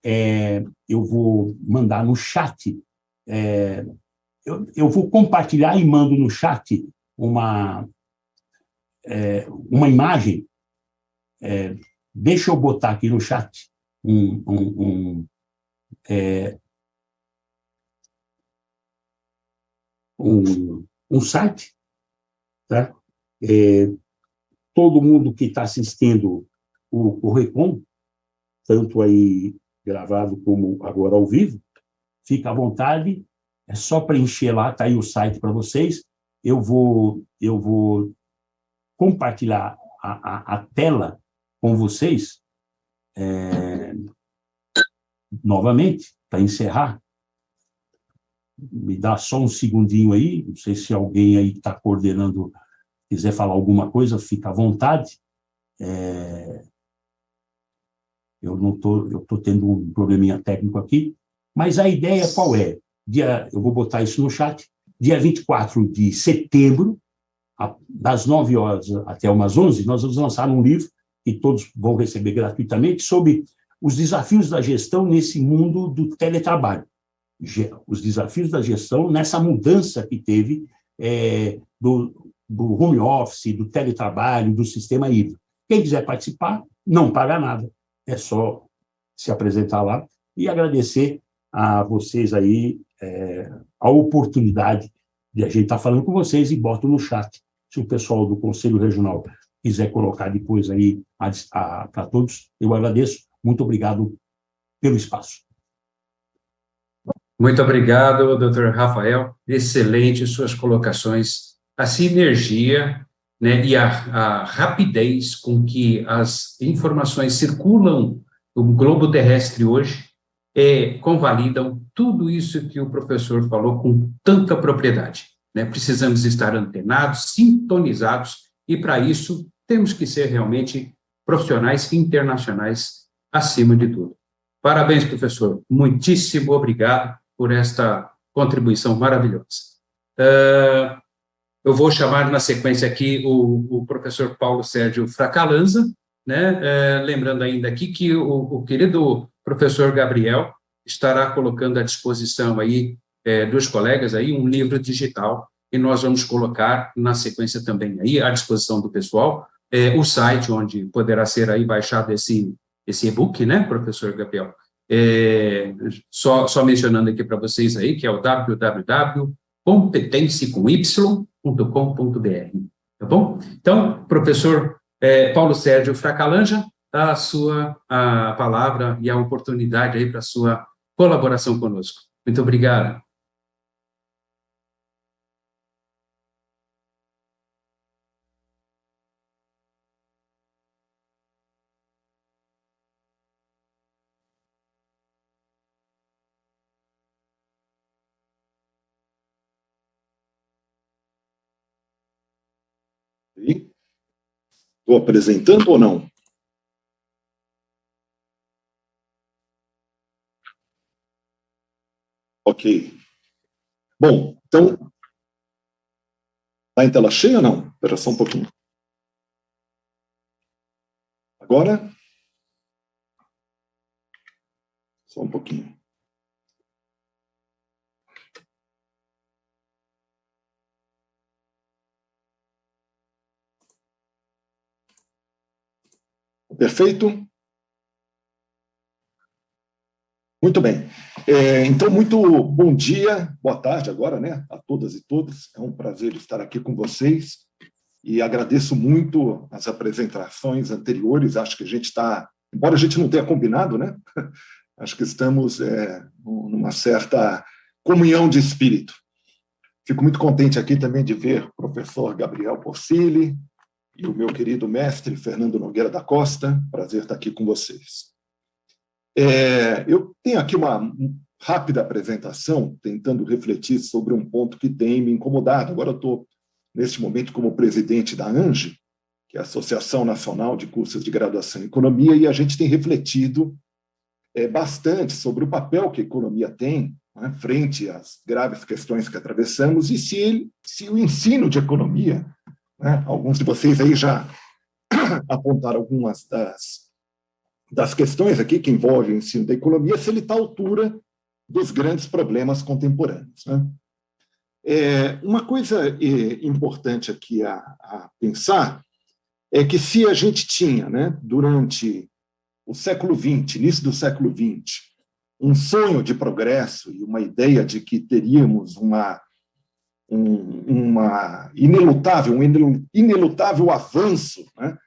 Eu vou mandar no chat, eu vou compartilhar e mando no chat uma imagem. Deixa eu botar aqui no chat um site, tá? Todo mundo que está assistindo o Correcon, tanto aí gravado como agora ao vivo, fica à vontade, é só preencher lá, está aí o site para vocês. Eu vou compartilhar a tela com vocês novamente, para encerrar. Me dá só um segundinho aí, não sei se alguém aí está coordenando, quiser falar alguma coisa, fica à vontade. Eu estou tendo um probleminha técnico aqui, mas a ideia qual é? Eu vou botar isso no chat, dia 24 de setembro, das 9 horas até umas 11, nós vamos lançar um livro que todos vão receber gratuitamente sobre os desafios da gestão nesse mundo do teletrabalho. Os desafios da gestão nessa mudança que teve do home office, do teletrabalho, do sistema híbrido. Quem quiser participar, não paga nada. É só se apresentar lá e agradecer a vocês aí a oportunidade de a gente estar falando com vocês, e boto no chat, se o pessoal do Conselho Regional quiser colocar depois aí para todos, eu agradeço. Muito obrigado pelo espaço. Muito obrigado, doutor Rafael. Excelente suas colocações. A sinergia, né, e a rapidez com que as informações circulam no globo terrestre hoje convalidam tudo isso que o professor falou com tanta propriedade, né? Precisamos estar antenados, sintonizados, e para isso temos que ser realmente profissionais internacionais acima de tudo. Parabéns, professor. Muitíssimo obrigado por esta contribuição maravilhosa. Eu vou chamar na sequência aqui o professor Paulo Sérgio Fracalanza, né? Lembrando ainda aqui que o querido professor Gabriel estará colocando à disposição aí dos colegas aí um livro digital, e nós vamos colocar na sequência também aí à disposição do pessoal o site onde poderá ser aí baixado esse e-book, né, professor Gabriel? Só mencionando aqui para vocês aí, que é o www.competenciacomY.com.br, tá bom? Então, professor Paulo Sérgio Fracalanja, dá a palavra e a oportunidade aí para a sua colaboração conosco. Muito obrigado. Estou apresentando ou não? Ok. Bom, então, está em tela cheia ou não? Espera só um pouquinho. Agora? Só um pouquinho. Perfeito? Muito bem. Então, muito bom dia, boa tarde agora, né, a todas e todos. É um prazer estar aqui com vocês e agradeço muito as apresentações anteriores. Acho que a gente está, embora a gente não tenha combinado, né, acho que estamos numa certa comunhão de espírito. Fico muito contente aqui também de ver o professor Gabriel Porcilli e o meu querido mestre Fernando Nogueira da Costa. Prazer estar aqui com vocês. Eu tenho aqui uma rápida apresentação, tentando refletir sobre um ponto que tem me incomodado. Agora eu estou, neste momento, como presidente da ANGE, que é a Associação Nacional de Cursos de Graduação em Economia, e a gente tem refletido bastante sobre o papel que a economia tem, né, frente às graves questões que atravessamos, e se o ensino de economia, né, alguns de vocês aí já apontaram algumas das questões aqui que envolvem o ensino da economia, se ele está à altura dos grandes problemas contemporâneos, né? Uma coisa importante aqui a pensar é que se a gente tinha, né, durante o século XX, início do século XX, um sonho de progresso e uma ideia de que teríamos um inelutável avanço, né,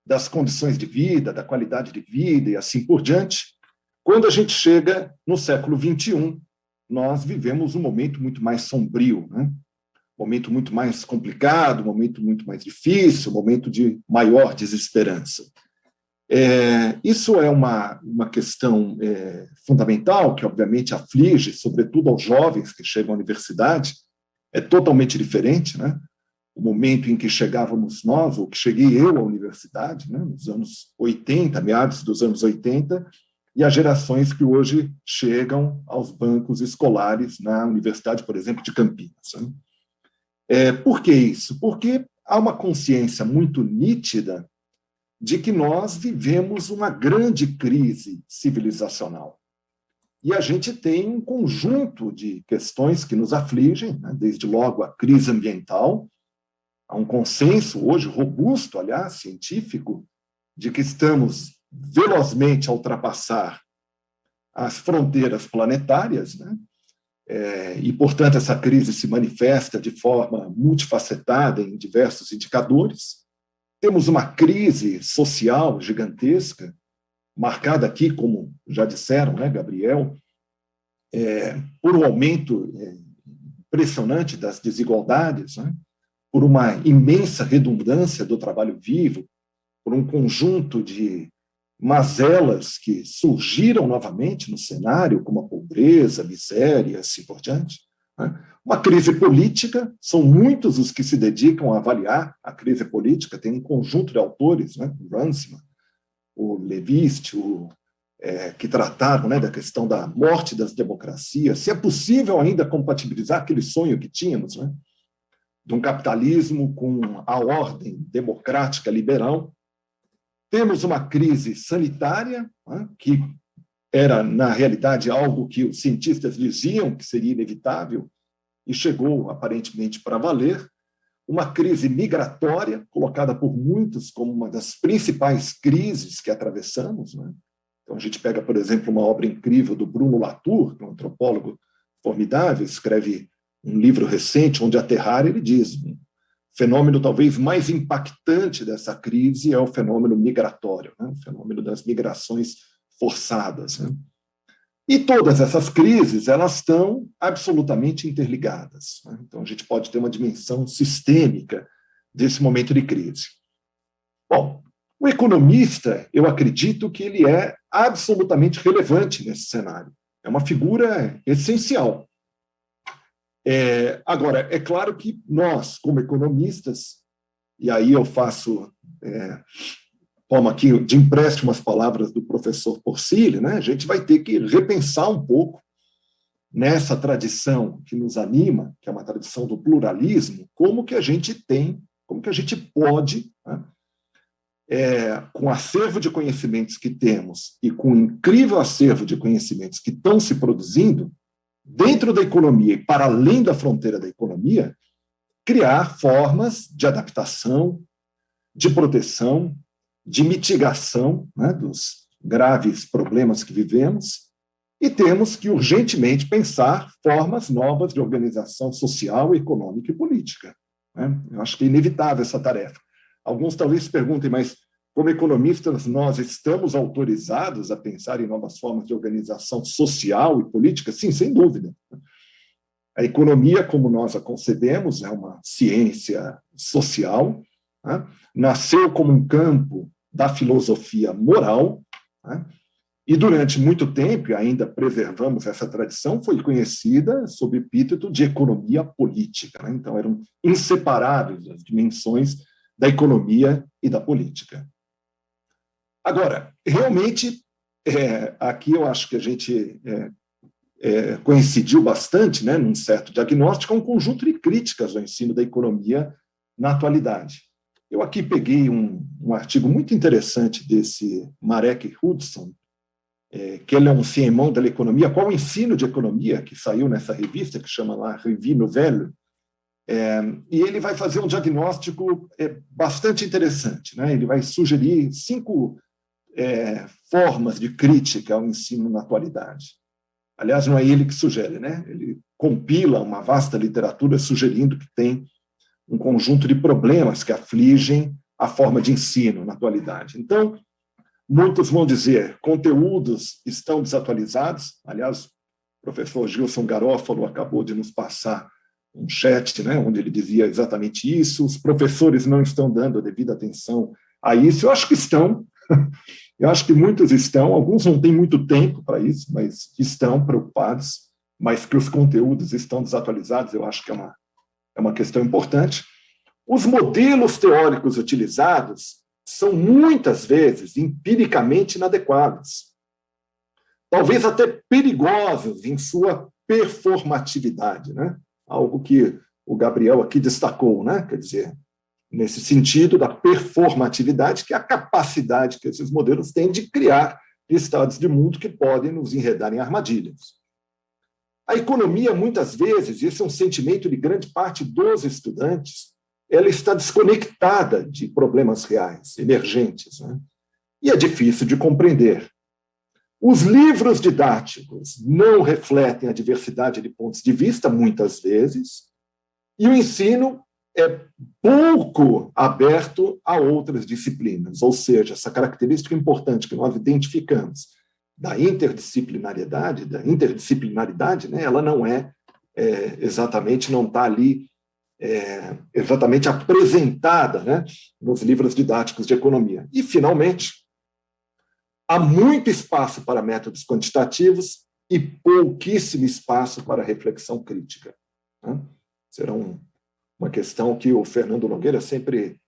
das condições de vida, da qualidade de vida e assim por diante, quando a gente chega no século XXI, nós vivemos um momento muito mais sombrio, né? Um momento muito mais complicado, um momento muito mais difícil, um momento de maior desesperança. Isso é uma questão fundamental, que obviamente aflige, sobretudo aos jovens que chegam à universidade. É totalmente diferente, né? O momento em que chegávamos nós, ou que cheguei eu à universidade, né, nos anos 80, meados dos anos 80, e as gerações que hoje chegam aos bancos escolares na Universidade, por exemplo, de Campinas. Né? Por que isso? Porque há uma consciência muito nítida de que nós vivemos uma grande crise civilizacional. E a gente tem um conjunto de questões que nos afligem, né, desde logo a crise ambiental. Há um consenso hoje, robusto, aliás, científico, de que estamos velozmente a ultrapassar as fronteiras planetárias, né? E, portanto, essa crise se manifesta de forma multifacetada em diversos indicadores. Temos uma crise social gigantesca, marcada aqui, como já disseram, né, Gabriel, por um aumento impressionante das desigualdades, né? Por uma imensa redundância do trabalho vivo, por um conjunto de mazelas que surgiram novamente no cenário, como a pobreza, a miséria, assim por diante. Uma crise política, são muitos os que se dedicam a avaliar a crise política, tem um conjunto de autores, né, o Runciman, o Levist, que trataram, né, da questão da morte das democracias, se é possível ainda compatibilizar aquele sonho que tínhamos, né, de um capitalismo com a ordem democrática liberal. Temos uma crise sanitária, né, que era, na realidade, algo que os cientistas diziam que seria inevitável e chegou, aparentemente, para valer. Uma crise migratória, colocada por muitos como uma das principais crises que atravessamos, né? Então, a gente pega, por exemplo, uma obra incrível do Bruno Latour, que é um antropólogo formidável, escreve um livro recente, Onde Aterrar, ele diz: fenômeno talvez mais impactante dessa crise é o fenômeno migratório, né? O fenômeno das migrações forçadas, né? E todas essas crises, elas estão absolutamente interligadas, né? Então, a gente pode ter uma dimensão sistêmica desse momento de crise. Bom, o economista, eu acredito que ele é absolutamente relevante nesse cenário. É uma figura essencial. Agora, é claro que nós, como economistas, e aí eu tomo aqui de empréstimo as palavras do professor Porcili, né? A gente vai ter que repensar um pouco nessa tradição que nos anima, que é uma tradição do pluralismo, como que a gente pode, né? Com o acervo de conhecimentos que temos e com o incrível acervo de conhecimentos que estão se produzindo, dentro da economia e para além da fronteira da economia, criar formas de adaptação, de proteção, de mitigação, né, dos graves problemas que vivemos, e temos que urgentemente pensar formas novas de organização social, econômica e política, né? Eu acho que é inevitável essa tarefa. Alguns talvez se perguntem, mas como economistas nós estamos autorizados a pensar em novas formas de organização social e política? Sim, sem dúvida. A economia, como nós a concebemos, é uma ciência social, né? Nasceu como um campo da filosofia moral, né? E durante muito tempo, e ainda preservamos essa tradição, foi conhecida sob o epíteto de economia política, né? Então, eram inseparáveis as dimensões da economia e da política. Agora, realmente, aqui eu acho que a gente coincidiu bastante, né, num certo diagnóstico, um conjunto de críticas ao ensino da economia na atualidade. Eu aqui peguei um artigo muito interessante desse Marek Hudson, que ele é um ciemão da economia, qual o ensino de economia, que saiu nessa revista, que chama lá Revue Nouvelle, e ele vai fazer um diagnóstico bastante interessante, né? Ele vai sugerir 5 formas de crítica ao ensino na atualidade. Aliás, não é ele que sugere, né? Ele compila uma vasta literatura sugerindo que tem um conjunto de problemas que afligem a forma de ensino na atualidade. Então, muitos vão dizer, conteúdos estão desatualizados. Aliás, o professor Gilson Garófalo acabou de nos passar um chat, né, onde ele dizia exatamente isso. Os professores não estão dando a devida atenção a isso. Eu acho que estão. Eu acho que muitos estão. Alguns não têm muito tempo para isso, mas estão preocupados. Mas que os conteúdos estão desatualizados, eu acho que é uma questão importante. Os modelos teóricos utilizados são muitas vezes empiricamente inadequados, talvez até perigosos em sua performatividade, né? Algo que o Gabriel aqui destacou, né? Quer dizer, nesse sentido da performatividade, que é a capacidade que esses modelos têm de criar estados de mundo que podem nos enredar em armadilhas. A economia, muitas vezes, esse é um sentimento de grande parte dos estudantes, ela está desconectada de problemas reais, emergentes, né? E é difícil de compreender. Os livros didáticos não refletem a diversidade de pontos de vista, muitas vezes, e o ensino é pouco aberto a outras disciplinas, ou seja, essa característica importante que nós identificamos da interdisciplinaridade, né, ela não exatamente, não está ali exatamente apresentada, né, nos livros didáticos de economia. E, finalmente, há muito espaço para métodos quantitativos e pouquíssimo espaço para reflexão crítica, né? Será uma questão que o Fernando Nogueira sempre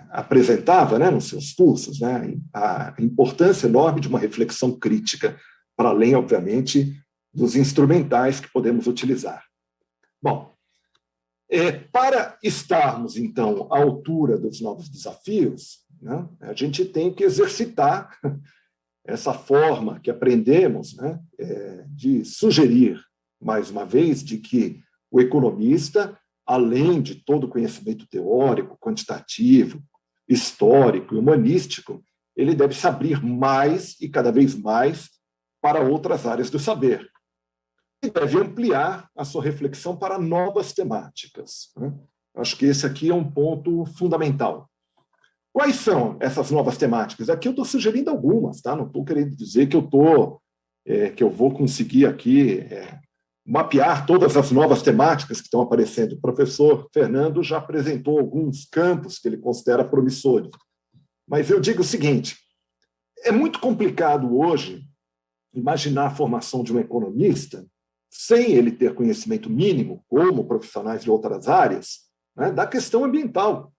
apresentava, né, nos seus cursos, né, a importância enorme de uma reflexão crítica, para além, obviamente, dos instrumentais que podemos utilizar. Bom, para estarmos, então, à altura dos novos desafios, né, a gente tem que exercitar essa forma que aprendemos, né, de sugerir, mais uma vez, de que o economista, além de todo o conhecimento teórico, quantitativo, histórico e humanístico, ele deve se abrir mais e cada vez mais para outras áreas do saber. E deve ampliar a sua reflexão para novas temáticas, né? Acho que esse aqui é um ponto fundamental. Quais são essas novas temáticas? Aqui eu estou sugerindo algumas, tá? Não estou querendo dizer que eu vou conseguir aqui mapear todas as novas temáticas que estão aparecendo. O professor Fernando já apresentou alguns campos que ele considera promissores. Mas eu digo o seguinte, é muito complicado hoje imaginar a formação de um economista sem ele ter conhecimento mínimo, como profissionais de outras áreas, né, da questão ambiental.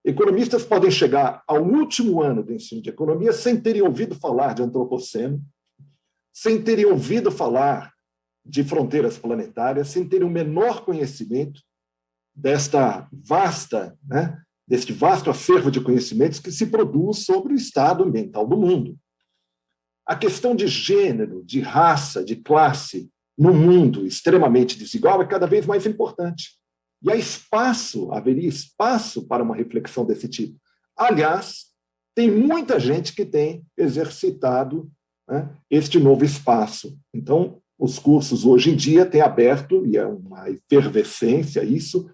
Economistas podem chegar ao último ano do ensino de economia sem terem ouvido falar de antropoceno, sem terem ouvido falar de fronteiras planetárias, sem terem o menor conhecimento deste vasto acervo de conhecimentos que se produz sobre o estado ambiental do mundo. A questão de gênero, de raça, de classe, no mundo extremamente desigual, é cada vez mais importante. E haveria espaço para uma reflexão desse tipo. Aliás, tem muita gente que tem exercitado, né, este novo espaço. Então, os cursos hoje em dia têm aberto, e é uma efervescência isso,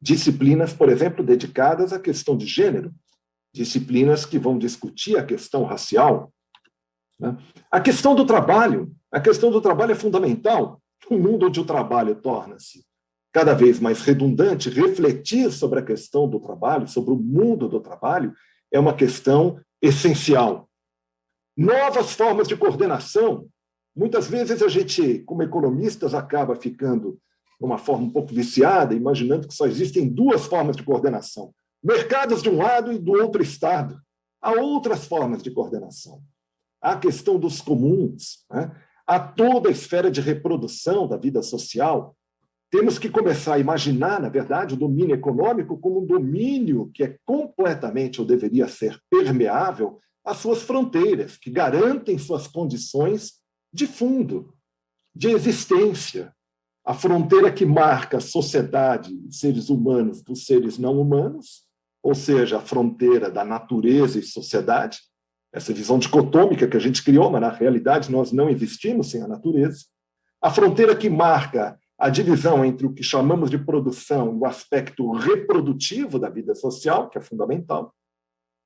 disciplinas, por exemplo, dedicadas à questão de gênero, disciplinas que vão discutir a questão racial, né? A questão do trabalho é fundamental. Um mundo onde o trabalho torna-se cada vez mais redundante, refletir sobre a questão do trabalho, sobre o mundo do trabalho, é uma questão essencial. Novas formas de coordenação. Muitas vezes a gente, como economistas, acaba ficando de uma forma um pouco viciada, imaginando que só existem duas formas de coordenação. Mercados de um lado e do outro Estado. Há outras formas de coordenação. Há a questão dos comuns, né? Há toda a esfera de reprodução da vida social. Temos que começar a imaginar, na verdade, o domínio econômico como um domínio que é completamente, ou deveria ser, permeável às suas fronteiras, que garantem suas condições de fundo, de existência. A fronteira que marca a sociedade, seres humanos dos seres não humanos, ou seja, a fronteira da natureza e sociedade, essa visão dicotômica que a gente criou, mas na realidade nós não existimos sem a natureza. A fronteira que marca a divisão entre o que chamamos de produção e o aspecto reprodutivo da vida social, que é fundamental,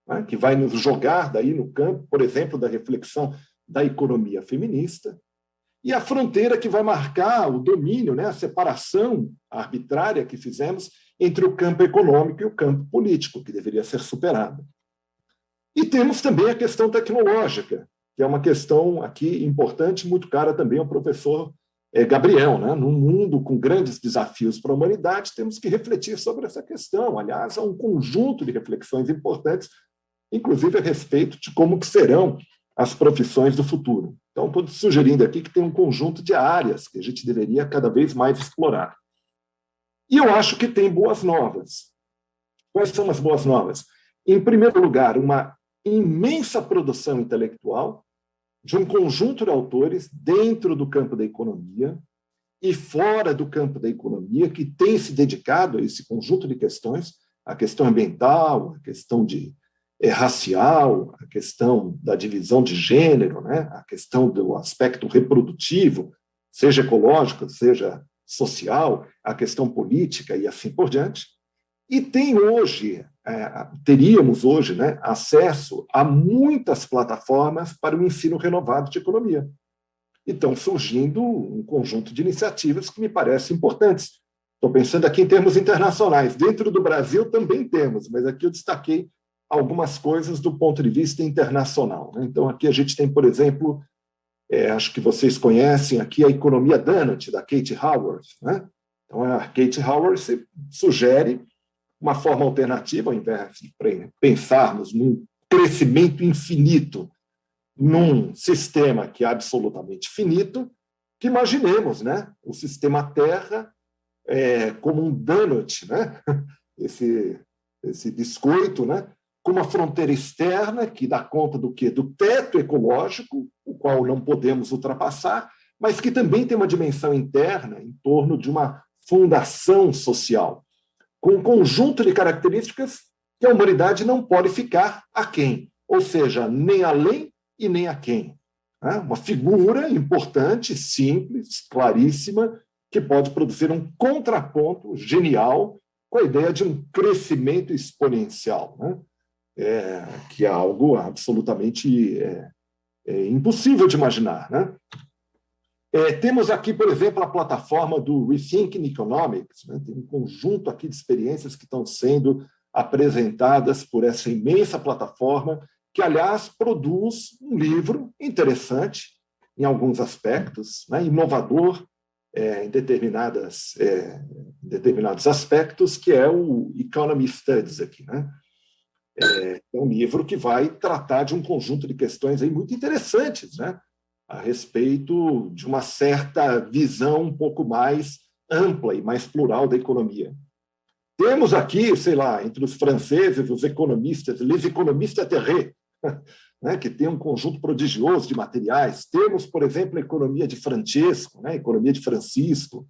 né, que vai nos jogar daí no campo, por exemplo, da reflexão da economia feminista, e a fronteira que vai marcar o domínio, né, a separação arbitrária que fizemos entre o campo econômico e o campo político, que deveria ser superada. E temos também a questão tecnológica, que é uma questão aqui importante, muito cara também ao professor Gabriel, né? Num mundo com grandes desafios para a humanidade, temos que refletir sobre essa questão. Aliás, há um conjunto de reflexões importantes, inclusive a respeito de como que serão as profissões do futuro. Então, estou sugerindo aqui que tem um conjunto de áreas que a gente deveria cada vez mais explorar. E eu acho que tem boas novas. Quais são as boas novas? Em primeiro lugar, uma imensa produção intelectual de um conjunto de autores dentro do campo da economia e fora do campo da economia que tem se dedicado a esse conjunto de questões, a questão ambiental, a questão racial, a questão da divisão de gênero, né? A questão do aspecto reprodutivo, seja ecológico, seja social, a questão política e assim por diante. E teríamos hoje, né, acesso a muitas plataformas para o ensino renovado de economia. E estão surgindo um conjunto de iniciativas que me parecem importantes. Estou pensando aqui em termos internacionais. Dentro do Brasil também temos, mas aqui eu destaquei algumas coisas do ponto de vista internacional, né? Então, aqui a gente tem, por exemplo, acho que vocês conhecem aqui a Economia Donut, da Kate Raworth, né? Então, a Kate Raworth sugere uma forma alternativa, ao invés de pensarmos num crescimento infinito, num sistema que é absolutamente finito, que imaginemos, né, o sistema Terra como um donut, né, esse biscoito, né, com uma fronteira externa que dá conta do quê? Do teto ecológico, o qual não podemos ultrapassar, mas que também tem uma dimensão interna em torno de uma fundação social, com um conjunto de características que a humanidade não pode ficar aquém, ou seja, nem além e nem aquém. Uma figura importante, simples, claríssima, que pode produzir um contraponto genial com a ideia de um crescimento exponencial, né? Que é algo absolutamente impossível de imaginar, né? Temos aqui, por exemplo, a plataforma do Rethinking Economics, né? Tem um conjunto aqui de experiências que estão sendo apresentadas por essa imensa plataforma, que, aliás, produz um livro interessante em alguns aspectos, né? Inovador em determinados aspectos, que é o Economy Studies aqui, né? É um livro que vai tratar de um conjunto de questões aí muito interessantes, né? A respeito de uma certa visão um pouco mais ampla e mais plural da economia. Temos aqui, sei lá, entre os franceses, os economistas, les économistes terrestres, né, que tem um conjunto prodigioso de materiais. Temos, por exemplo, a economia de Francesco, né, a economia de Francisco,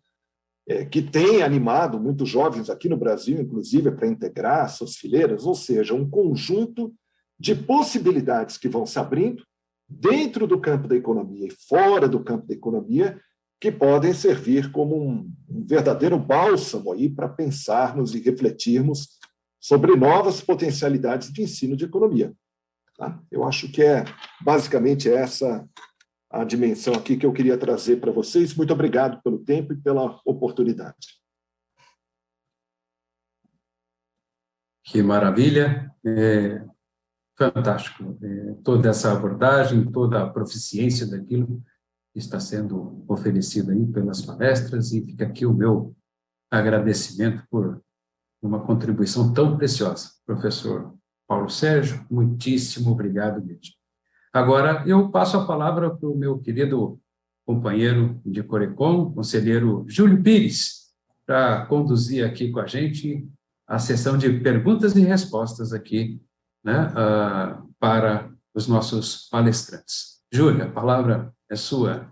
que tem animado muitos jovens aqui no Brasil, inclusive, para integrar suas fileiras, ou seja, um conjunto de possibilidades que vão se abrindo dentro do campo da economia e fora do campo da economia, que podem servir como um verdadeiro bálsamo aí para pensarmos e refletirmos sobre novas potencialidades de ensino de economia. Tá? Eu acho que é basicamente essa a dimensão aqui que eu queria trazer para vocês. Muito obrigado pelo tempo e pela oportunidade. Que maravilha, fantástico. Toda essa abordagem, toda a proficiência daquilo que está sendo oferecido aí pelas palestras, e fica aqui o meu agradecimento por uma contribuição tão preciosa. Professor Paulo Sérgio, muitíssimo obrigado mesmo. Agora, eu passo a palavra para o meu querido companheiro de Corecon, conselheiro Júlio Pires, para conduzir aqui com a gente a sessão de perguntas e respostas aqui, né, para os nossos palestrantes. Júlio, a palavra é sua.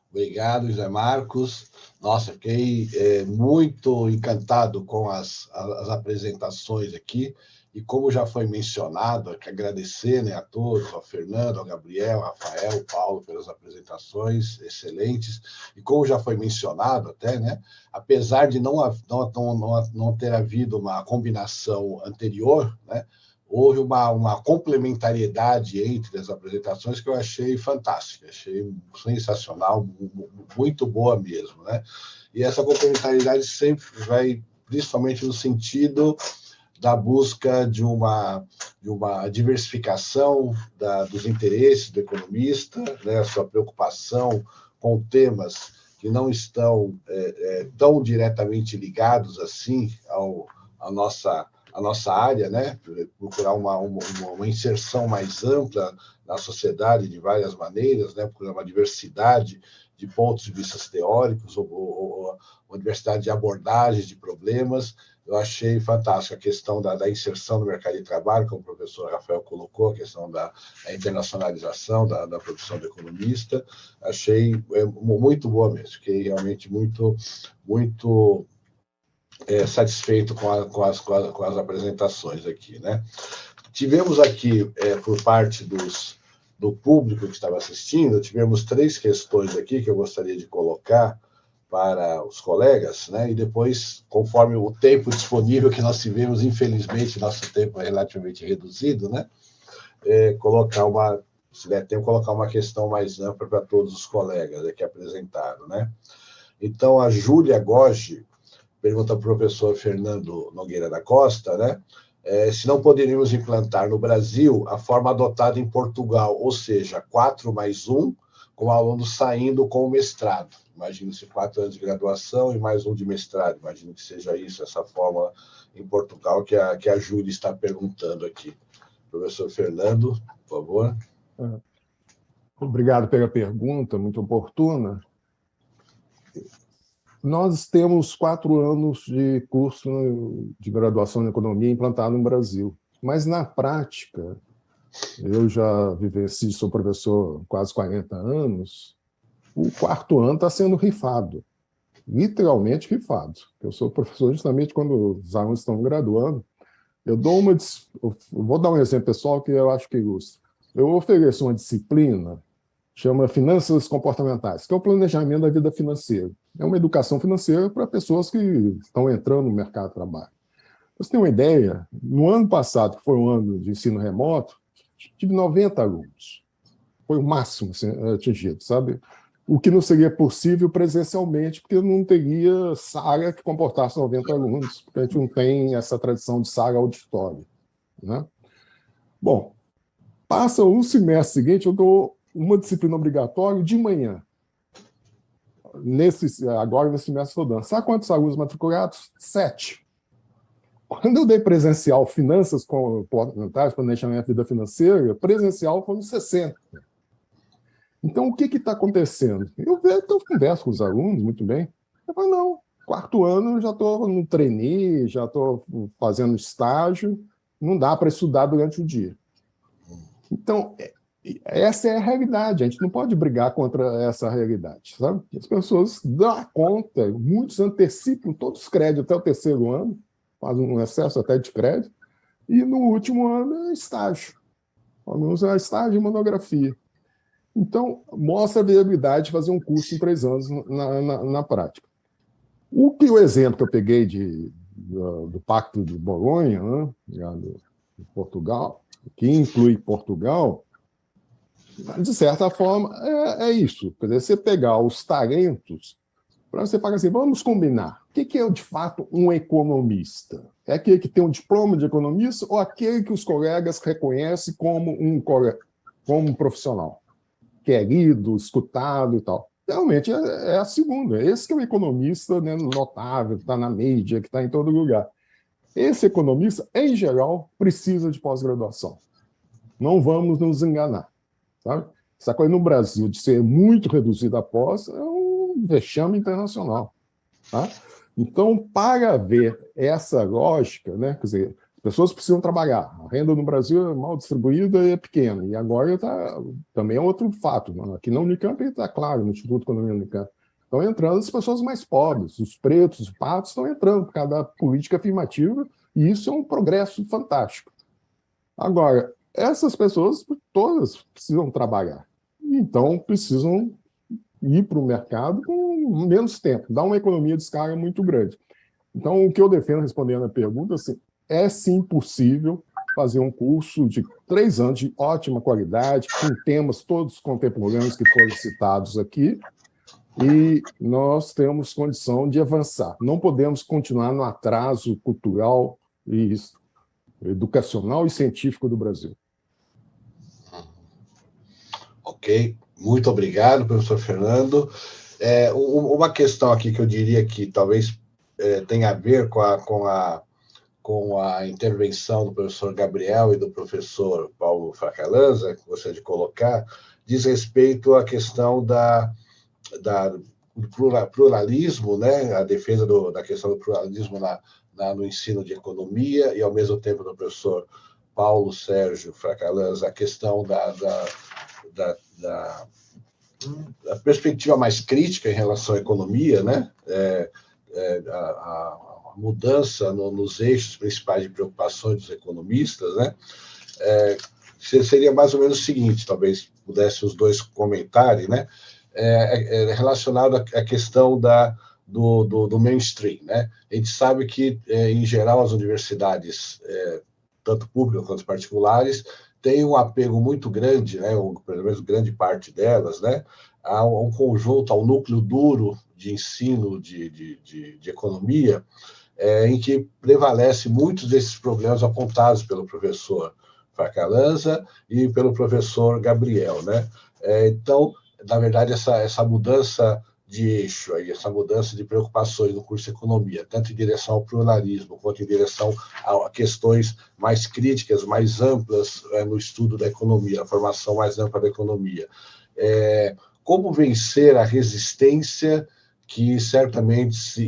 Obrigado, José Marcos. Nossa, fiquei muito encantado com as apresentações aqui. E como já foi mencionado, quero agradecer, né, a todos, ao Fernando, ao Gabriel, ao Rafael, ao Paulo, pelas apresentações excelentes. E como já foi mencionado até, né, apesar de não ter havido uma combinação anterior, né, houve uma complementariedade entre as apresentações que eu achei fantástica, achei sensacional, muito boa mesmo, né? E essa complementariedade sempre vai, principalmente no sentido da busca de uma diversificação dos interesses do economista, né, a sua preocupação com temas que não estão tão diretamente ligados assim à nossa área, né, procurar uma inserção mais ampla na sociedade de várias maneiras, né, procurar uma diversidade de pontos de vista teóricos ou uma diversidade de abordagens de problemas. Eu achei fantástico a questão da inserção no mercado de trabalho, como o professor Rafael colocou, a questão da internacionalização da profissão do economista. Achei muito boa mesmo. Fiquei realmente muito satisfeito com as apresentações aqui, né? Tivemos aqui, por parte do público que estava assistindo, tivemos 3 questões aqui que eu gostaria de colocar para os colegas, né? E depois, conforme o tempo disponível que nós tivemos, infelizmente, nosso tempo é relativamente reduzido, né? Se der tempo, colocar uma questão mais ampla para todos os colegas que apresentaram, né? Então, a Júlia Gogi pergunta para o professor Fernando Nogueira da Costa, né? Se não poderíamos implantar no Brasil a forma adotada em Portugal, ou seja, 4+1, com alunos saindo com o mestrado. Imagino-se 4 anos de graduação e mais 1 de mestrado. Imagino que seja isso, essa fórmula em Portugal que a Júlia está perguntando aqui. Professor Fernando, por favor. Obrigado pela pergunta, muito oportuna. Nós temos 4 anos de curso de graduação em economia implantado no Brasil, mas na prática, eu já vivencio, sou professor há quase 40 anos, o 4º ano está sendo rifado, literalmente rifado. Eu sou professor justamente quando os alunos estão graduando. Eu vou dar um exemplo pessoal que eu acho que ilustra. Eu ofereço uma disciplina chama Finanças Comportamentais, que é o planejamento da vida financeira. É uma educação financeira para pessoas que estão entrando no mercado de trabalho. Você tem uma ideia, no ano passado, que foi um ano de ensino remoto, tive 90 alunos. Foi o máximo atingido, sabe? O que não seria possível presencialmente, porque não teria sala que comportasse 90 alunos, porque a gente não tem essa tradição de sala auditório, né? Bom, passa o semestre seguinte, eu dou uma disciplina obrigatória de manhã. Agora, nesse semestre, estou dando. Sabe quantos alunos matriculados? 7. Quando eu dei presencial Finanças Comportamentais, Planejamento da Vida Financeira, presencial foram 60. Então, o que está acontecendo? Eu converso com os alunos, muito bem. Eu falo, não, 4º ano eu já estou no trainee, já estou fazendo estágio, não dá para estudar durante o dia. Então, essa é a realidade, a gente não pode brigar contra essa realidade, sabe? As pessoas dão conta, muitos antecipam todos os créditos até o 3º ano, fazem um excesso até de crédito, e no último ano é estágio. Alguns é estágio e monografia. Então, mostra a viabilidade de fazer um curso em 3 anos na prática. O exemplo que eu peguei do Pacto de Bolonha, né, de Portugal, que inclui Portugal, de certa forma, é isso. Quer dizer, você pegar os talentos, para você falar assim, vamos combinar. O que é, de fato, um economista? É aquele que tem um diploma de economista ou aquele que os colegas reconhecem como um profissional? Que é lido, escutado e tal. Realmente é a segunda. Esse que é o economista, né, notável, que está na mídia, que está em todo lugar. Esse economista, em geral, precisa de pós-graduação. Não vamos nos enganar. Sabe? Essa coisa no Brasil de ser muito reduzida a pós é um vexame internacional. Tá? Então, para ver essa lógica, né, quer dizer, as pessoas precisam trabalhar. A renda no Brasil é mal distribuída e é pequena. E agora também é outro fato. Né? Aqui na Unicamp está claro, no Instituto de Economia da Unicamp. Estão entrando as pessoas mais pobres, os pretos, os patos estão entrando por causa da política afirmativa, e isso é um progresso fantástico. Agora, essas pessoas todas precisam trabalhar. Então, precisam ir para o mercado com menos tempo, dá uma economia de escala muito grande. Então, o que eu defendo, respondendo a pergunta, assim, é sim possível fazer um curso de 3 anos de ótima qualidade, com temas todos contemporâneos que foram citados aqui, e nós temos condição de avançar. Não podemos continuar no atraso cultural, e educacional e científico do Brasil. Ok, muito obrigado, professor Fernando. Uma questão aqui que eu diria que talvez tenha a ver com a intervenção do professor Gabriel e do professor Paulo Fracalanza, que gostaria de colocar, diz respeito à questão do pluralismo, né? A defesa da questão do pluralismo no ensino de economia, e, ao mesmo tempo, do professor Paulo Sérgio Fracalanza, a questão da perspectiva mais crítica em relação à economia, né? A mudança nos eixos principais de preocupações dos economistas, né? Seria mais ou menos o seguinte, talvez pudesse os dois comentarem, né? Relacionado à questão do mainstream, né? A gente sabe que, em geral, as universidades, tanto públicas quanto particulares, têm um apego muito grande, né? Ou pelo menos grande parte delas, né? A um conjunto, ao núcleo duro de ensino de economia, em que prevalece muitos desses problemas apontados pelo professor Fracalanza e pelo professor Gabriel, né? Então, na verdade, essa mudança de eixo, aí, essa mudança de preocupações no curso de economia, tanto em direção ao pluralismo, quanto em direção a questões mais críticas, mais amplas no estudo da economia, a formação mais ampla da economia. Como vencer a resistência que certamente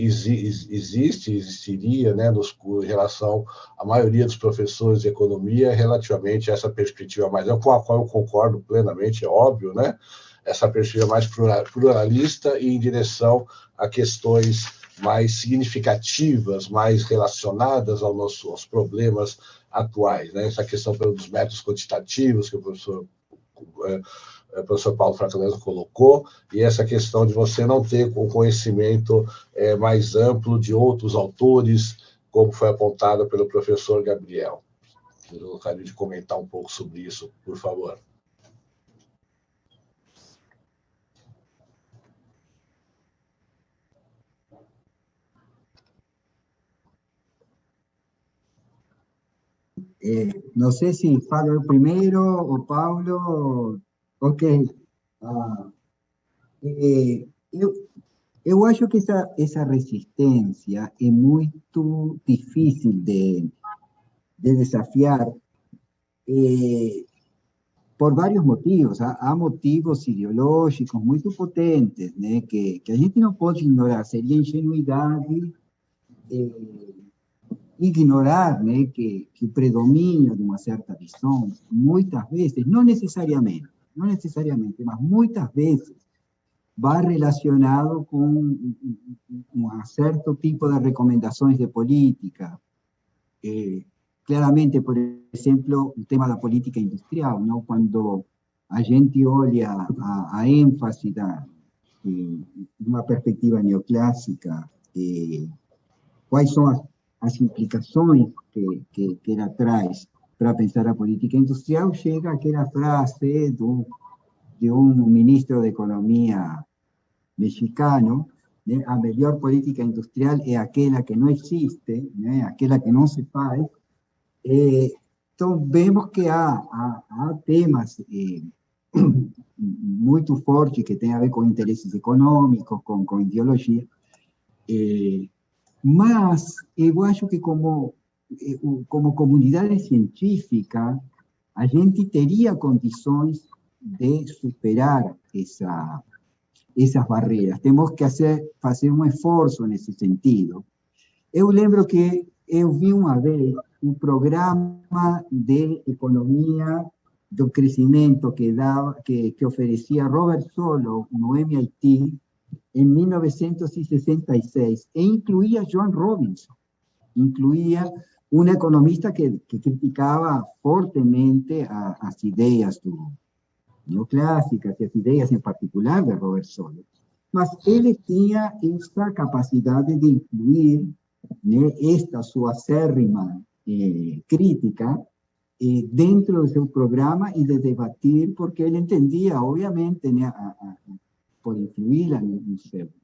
existiria, né, em relação à maioria dos professores de economia relativamente a essa perspectiva mais ampla, com a qual eu concordo plenamente, é óbvio, né? Essa perspectiva mais pluralista e em direção a questões mais significativas, mais relacionadas aos problemas atuais, né? Essa questão dos métodos quantitativos que o professor o professor Paulo Fracaneso colocou, e essa questão de você não ter um conhecimento mais amplo de outros autores, como foi apontado pelo professor Gabriel. Eu gostaria de comentar um pouco sobre isso, por favor. No sé si falo primero o Paulo. Ok. Ah, eu acho que essa resistência é muito difícil de desafiar por vários motivos. Há motivos ideológicos muito potentes, né, que a gente não pode ignorar. Seria ingenuidade ignorar, né, que o predomínio de uma certa visão, muitas vezes, não necessariamente, mas muitas vezes, va relacionado com um certo tipo de recomendações de política. Claramente, por exemplo, o tema da política industrial, não? Quando a gente olha a ênfase de uma perspectiva neoclássica, quais são as implicações que ela traz para pensar a política industrial, chega aquela frase de um ministro de Economia mexicano, né? A melhor política industrial é aquela que não existe, né? Aquela que não se faz. Então, vemos que há temas muito fortes que têm a ver com interesses econômicos, com ideologia, mas eu acho que como comunidade científica, a gente teria condições de superar essas barreiras. Temos que fazer um esforço nesse sentido. Eu lembro que eu vi uma vez um programa de economia do crescimento que oferecia Robert Solow no MIT em 1966, e incluía Joan Robinson, incluía um economista que criticava fortemente as ideias neoclássicas e as ideias em particular de Robert Solow. Mas ele tinha essa capacidade de incluir, né, esta sua acérrima crítica dentro do seu programa e de debatir, porque ele entendia, obviamente, né, por incluí-la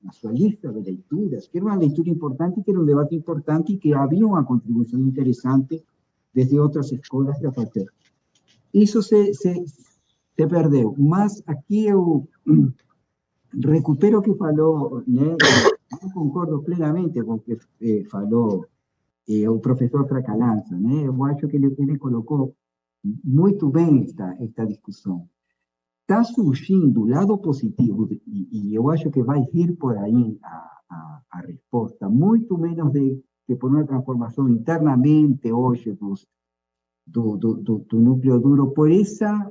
na sua lista de leituras, que era uma leitura importante, que era um debate importante e que havia uma contribuição interessante desde outras escolas de fazer. Isso se perdeu, mas aqui eu recupero o que falou, né? Eu concordo plenamente com o que falou o professor Fracalanza, né? Eu acho que ele colocou muito bem esta discussão. Está surgindo o lado positivo, e eu acho que vai vir por aí a resposta, muito menos que por uma transformação internamente hoje do núcleo duro, por essa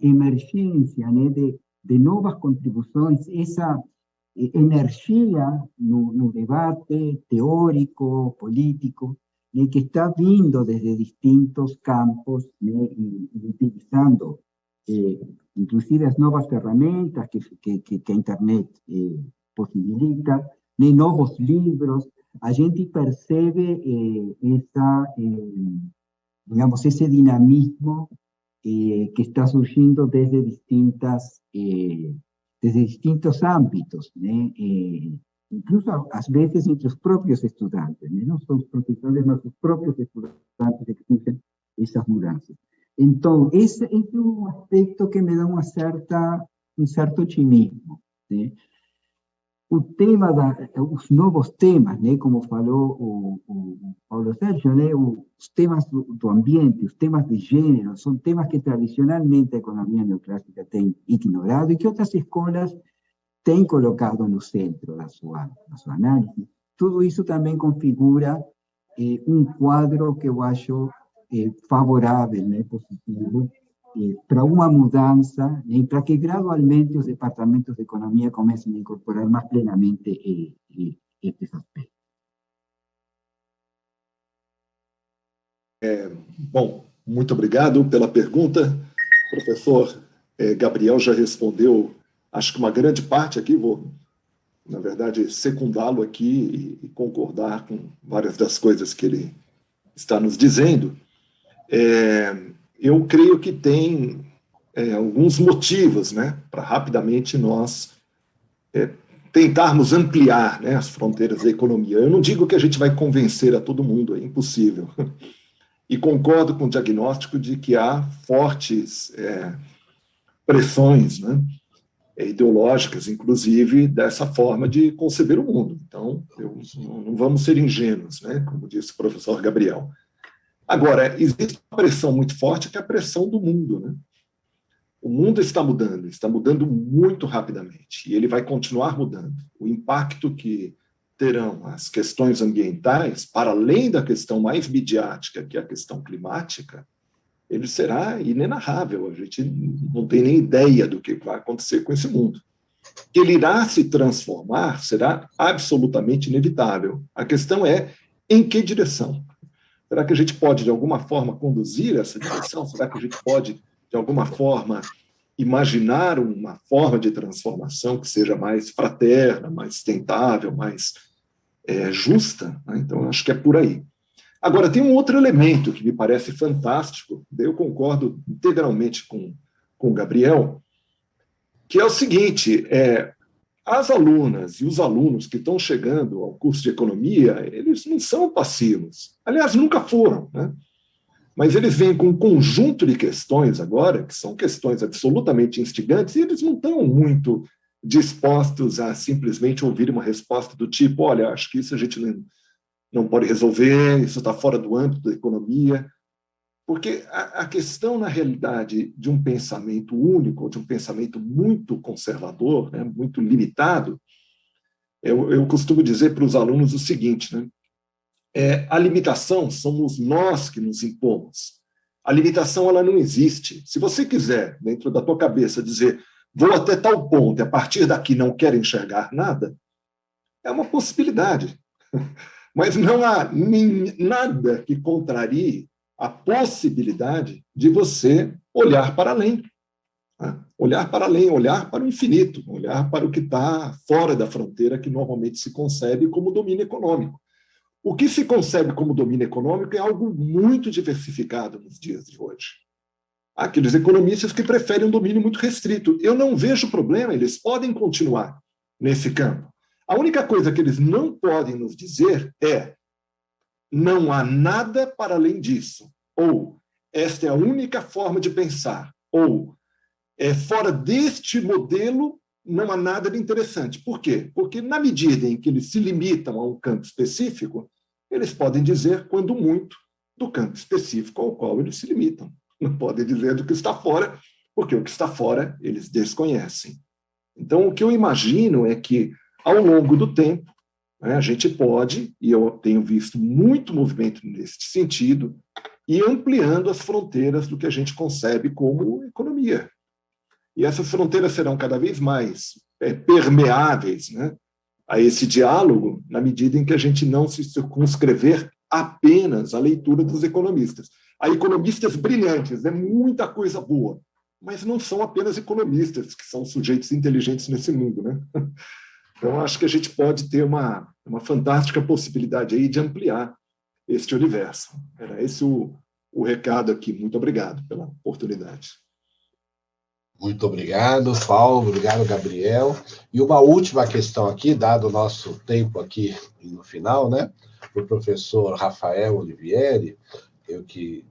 emergência, né, de novas contribuições, essa energia no debate teórico, político, né, que está vindo desde distintos campos, né, e utilizando inclusive as novas ferramentas que a internet possibilita, né, novos livros. A gente percebe digamos, esse dinamismo que está surgindo desde distintos ámbitos, né? Incluso às vezes entre os próprios estudantes, né? Não são os professores, mas os próprios estudantes exigem essas mudanças. Então, esse é um aspecto que me dá um certo otimismo, né? O tema os novos temas, né, como falou o Paulo Sérgio, né, os temas do ambiente, os temas de gênero, são temas que tradicionalmente a economia neoclássica tem ignorado e que outras escolas têm colocado no centro da sua análise. Tudo isso também configura um quadro que eu acho favorável, né, positivo, para uma mudança, né, para que gradualmente os departamentos de economia comecem a incorporar mais plenamente estes aspectos. Bom, muito obrigado pela pergunta, professor Gabriel já respondeu, acho que uma grande parte aqui, vou, na verdade, secundá-lo aqui e concordar com várias das coisas que ele está nos dizendo. Eu creio que tem alguns motivos, né, para rapidamente nós tentarmos ampliar, né, as fronteiras da economia. Eu não digo que a gente vai convencer a todo mundo, é impossível. E concordo com o diagnóstico de que há fortes pressões, né, ideológicas, inclusive, dessa forma de conceber o mundo. Então, não vamos ser ingênuos, né, como disse o professor Gabriel. Agora, existe uma pressão muito forte, que é a pressão do mundo, né? O mundo está mudando muito rapidamente, e ele vai continuar mudando. O impacto que terão as questões ambientais, para além da questão mais midiática, que é a questão climática, ele será inenarrável. A gente não tem nem ideia do que vai acontecer com esse mundo. Ele irá se transformar, será absolutamente inevitável. A questão é em que direção? Será que a gente pode, de alguma forma, conduzir essa direção? Será que a gente pode, de alguma forma, imaginar uma forma de transformação que seja mais fraterna, mais sustentável, mais justa? Então, acho que é por aí. Agora, tem um outro elemento que me parece fantástico, eu concordo integralmente com o Gabriel, que é o seguinte, as alunas e os alunos que estão chegando ao curso de economia, eles não são passivos. Aliás, nunca foram, né? Mas eles vêm com um conjunto de questões agora, que são questões absolutamente instigantes, e eles não estão muito dispostos a simplesmente ouvir uma resposta do tipo, olha, acho que isso a gente não pode resolver, isso está fora do âmbito da economia. Porque a questão, na realidade, de um pensamento único, de um pensamento muito conservador, né, muito limitado, eu costumo dizer para os alunos o seguinte, né, a limitação somos nós que nos impomos. A limitação, ela não existe. Se você quiser, dentro da tua cabeça, dizer vou até tal ponto e a partir daqui não quero enxergar nada, é uma possibilidade. Mas não há nada que contrarie a possibilidade de você olhar para além. Né? Olhar para além, olhar para o infinito, olhar para o que está fora da fronteira que normalmente se concebe como domínio econômico. O que se concebe como domínio econômico é algo muito diversificado nos dias de hoje. Há aqueles economistas que preferem um domínio muito restrito. Eu não vejo problema, eles podem continuar nesse campo. A única coisa que eles não podem nos dizer é não há nada para além disso, ou esta é a única forma de pensar, ou fora deste modelo não há nada de interessante. Por quê? Porque na medida em que eles se limitam a um campo específico, eles podem dizer, quando muito, do campo específico ao qual eles se limitam. Não podem dizer do que está fora, porque o que está fora eles desconhecem. Então, o que eu imagino é que, ao longo do tempo, a gente pode, e eu tenho visto muito movimento nesse sentido, ir ampliando as fronteiras do que a gente concebe como economia. E essas fronteiras serão cada vez mais permeáveis, né, a esse diálogo, na medida em que a gente não se circunscrever apenas à leitura dos economistas. Há economistas brilhantes, muita coisa boa, mas não são apenas economistas, que são sujeitos inteligentes nesse mundo, né? Então, acho que a gente pode ter uma fantástica possibilidade aí de ampliar este universo. Era esse o recado aqui. Muito obrigado pela oportunidade. Muito obrigado, Paulo. Obrigado, Gabriel. E uma última questão aqui, dado o nosso tempo aqui no final, né? Para o professor Rafael Olivieri, eu que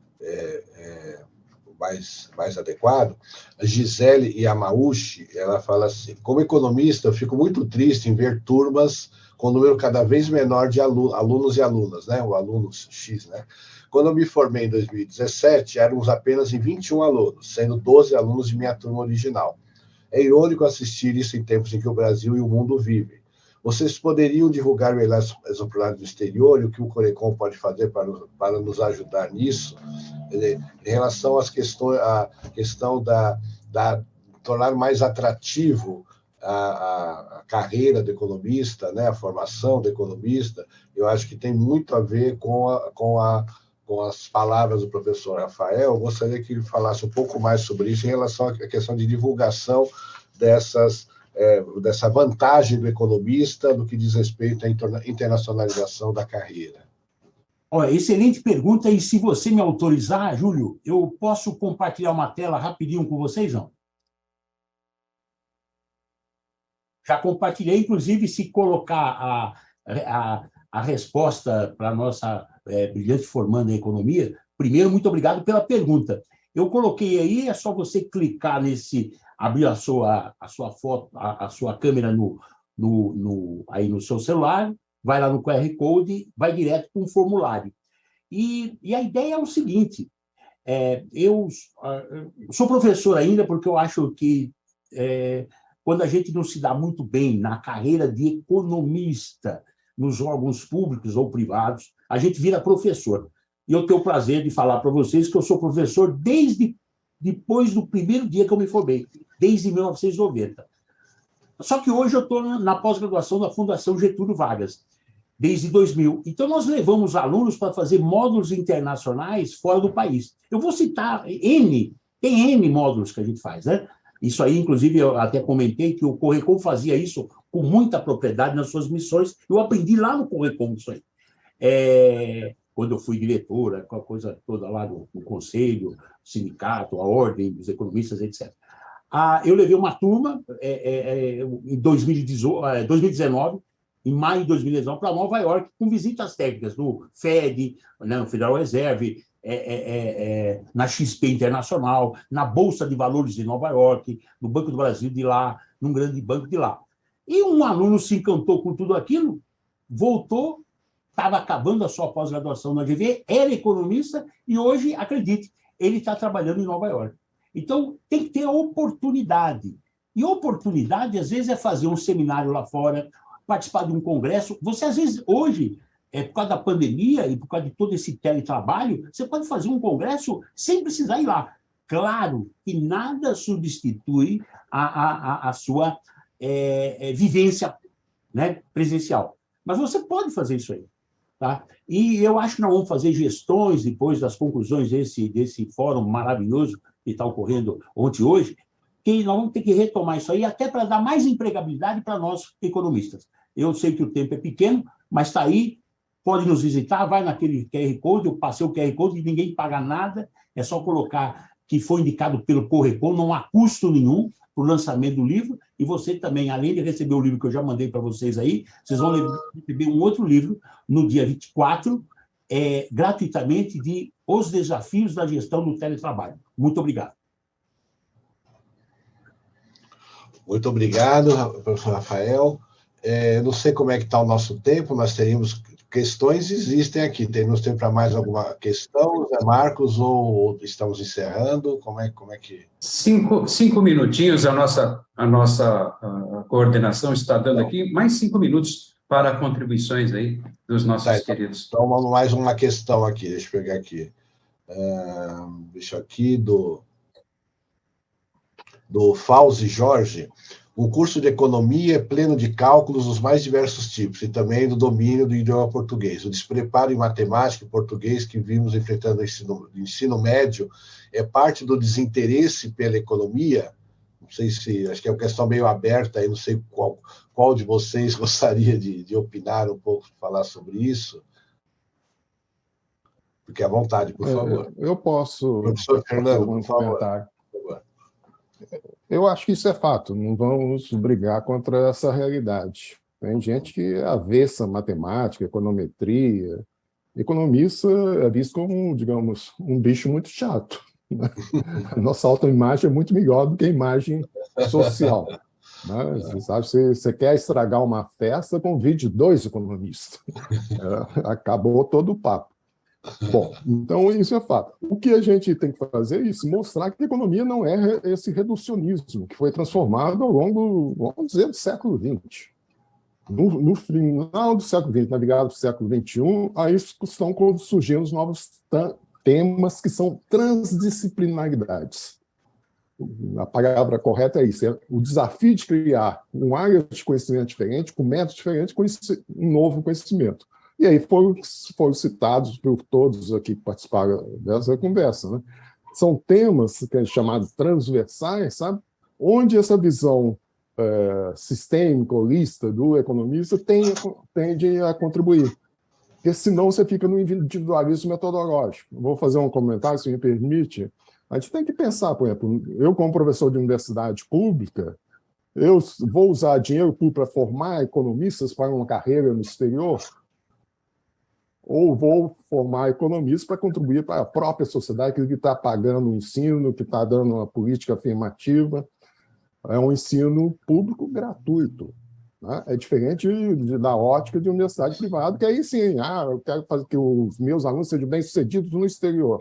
mais adequado, a Gisele Yamauchi, ela fala assim, como economista, eu fico muito triste em ver turmas com um número cada vez menor de alunos e alunas, né? O alunos X, né? Quando eu me formei em 2017, éramos apenas em 21 alunos, sendo 12 alunos de minha turma original. É irônico assistir isso em tempos em que o Brasil e o mundo vivem. Vocês poderiam divulgar melhor as oportunidades do exterior e o que o Corecon pode fazer para nos ajudar nisso? Em relação às questões, a questão da tornar mais atrativo a carreira do economista, né, a formação do economista, eu acho que tem muito a ver com com as palavras do professor Rafael, eu gostaria que ele falasse um pouco mais sobre isso em relação à questão de divulgação dessa vantagem do economista no que diz respeito à internacionalização da carreira. Olha, excelente pergunta, e se você me autorizar, Júlio, eu posso compartilhar uma tela rapidinho com vocês, não? Já compartilhei, inclusive, se colocar a resposta para a nossa brilhante formanda em economia. Primeiro, muito obrigado pela pergunta. Eu coloquei aí, é só você clicar abrir a sua foto, a sua câmera aí no seu celular, vai lá no QR Code, vai direto para um formulário. E a ideia é o seguinte, eu sou professor ainda porque eu acho que quando a gente não se dá muito bem na carreira de economista, nos órgãos públicos ou privados, a gente vira professor. E eu tenho o prazer de falar para vocês que eu sou professor desde depois do primeiro dia que eu me formei, desde 1990. Só que hoje eu estou na pós-graduação da Fundação Getúlio Vargas, desde 2000. Então, nós levamos alunos para fazer módulos internacionais fora do país. Eu vou citar tem N módulos que a gente faz, né? Isso aí, inclusive, eu até comentei que o Correcon fazia isso com muita propriedade nas suas missões. Eu aprendi lá no Correcon isso aí. Quando eu fui diretor, aquela coisa toda lá no conselho, sindicato, a ordem dos economistas, etc. Eu levei uma turma em 2019, em maio de 2019, para Nova York, com visitas técnicas no FED, no Federal Reserve, na XP Internacional, na Bolsa de Valores de Nova York, no Banco do Brasil de lá, num grande banco de lá. E um aluno se encantou com tudo aquilo, voltou, estava acabando a sua pós-graduação na UFV, era economista e hoje, acredite, ele está trabalhando em Nova York. Então, tem que ter oportunidade. E oportunidade, às vezes, é fazer um seminário lá fora, participar de um congresso. Você, às vezes, hoje, por causa da pandemia e por causa de todo esse teletrabalho, você pode fazer um congresso sem precisar ir lá. Claro que nada substitui a sua vivência, né, presencial. Mas você pode fazer isso aí. Tá? E eu acho que nós vamos fazer gestões depois das conclusões desse fórum maravilhoso que está ocorrendo ontem e hoje, que nós vamos ter que retomar isso aí até para dar mais empregabilidade para nós economistas. Eu sei que o tempo é pequeno, mas está aí, pode nos visitar, vai naquele QR Code, eu passei o QR Code e ninguém paga nada, é só colocar que foi indicado pelo Correcon, não há custo nenhum para o lançamento do livro, e você também, além de receber o livro que eu já mandei para vocês aí, vocês vão receber um outro livro no dia 24, gratuitamente, de Os Desafios da Gestão do Teletrabalho. Muito obrigado. Muito obrigado, professor Rafael. Não sei como é que está o nosso tempo, nós teríamos questões, existem aqui. Temos tempo para mais alguma questão, Zé Marcos, ou estamos encerrando? Como é que... 5 minutinhos, a nossa coordenação está dando aqui, mais 5 minutos para contribuições aí dos nossos queridos. Então, mais uma questão aqui, deixa eu pegar aqui. Deixa aqui, do Fauzi Jorge. O curso de economia é pleno de cálculos dos mais diversos tipos e também do domínio do idioma português. O despreparo em matemática e português que vimos enfrentando no ensino médio é parte do desinteresse pela economia? Não sei se... Acho que é uma questão meio aberta, aí, não sei qual de vocês gostaria de opinar um pouco, falar sobre isso. Fique à vontade, por favor. Eu posso... Professor Fernando, por favor. Eu acho que isso é fato, não vamos brigar contra essa realidade. Tem gente que é avessa matemática, econometria. Economista é visto como, digamos, um bicho muito chato. Né? A nossa autoimagem é muito melhor do que a imagem social. Né? Você quer estragar uma festa, convide 2 economistas. Acabou todo o papo. Bom, então isso é fato. O que a gente tem que fazer é isso, mostrar que a economia não é esse reducionismo que foi transformado ao longo, vamos dizer, do século XX. No final do século XX, na virada do século XXI, aí estão surgindo os novos temas que são transdisciplinaridades. A palavra correta é isso, é o desafio de criar uma área de conhecimento diferente, com métodos diferentes, com um novo conhecimento. E aí foram citados por todos aqui que participaram dessa conversa, né? São temas que é chamados transversais, sabe? Onde essa visão sistêmica, holista do economista tende a contribuir. Porque senão você fica no individualismo metodológico. Vou fazer um comentário, se me permite. A gente tem que pensar, por exemplo, eu como professor de universidade pública, eu vou usar dinheiro público para formar economistas para uma carreira no exterior, ou vou formar economistas para contribuir para a própria sociedade, que está pagando o ensino, que está dando uma política afirmativa. É um ensino público gratuito, né? É diferente da ótica de universidade privada, que aí sim, eu quero fazer que os meus alunos sejam bem-sucedidos no exterior.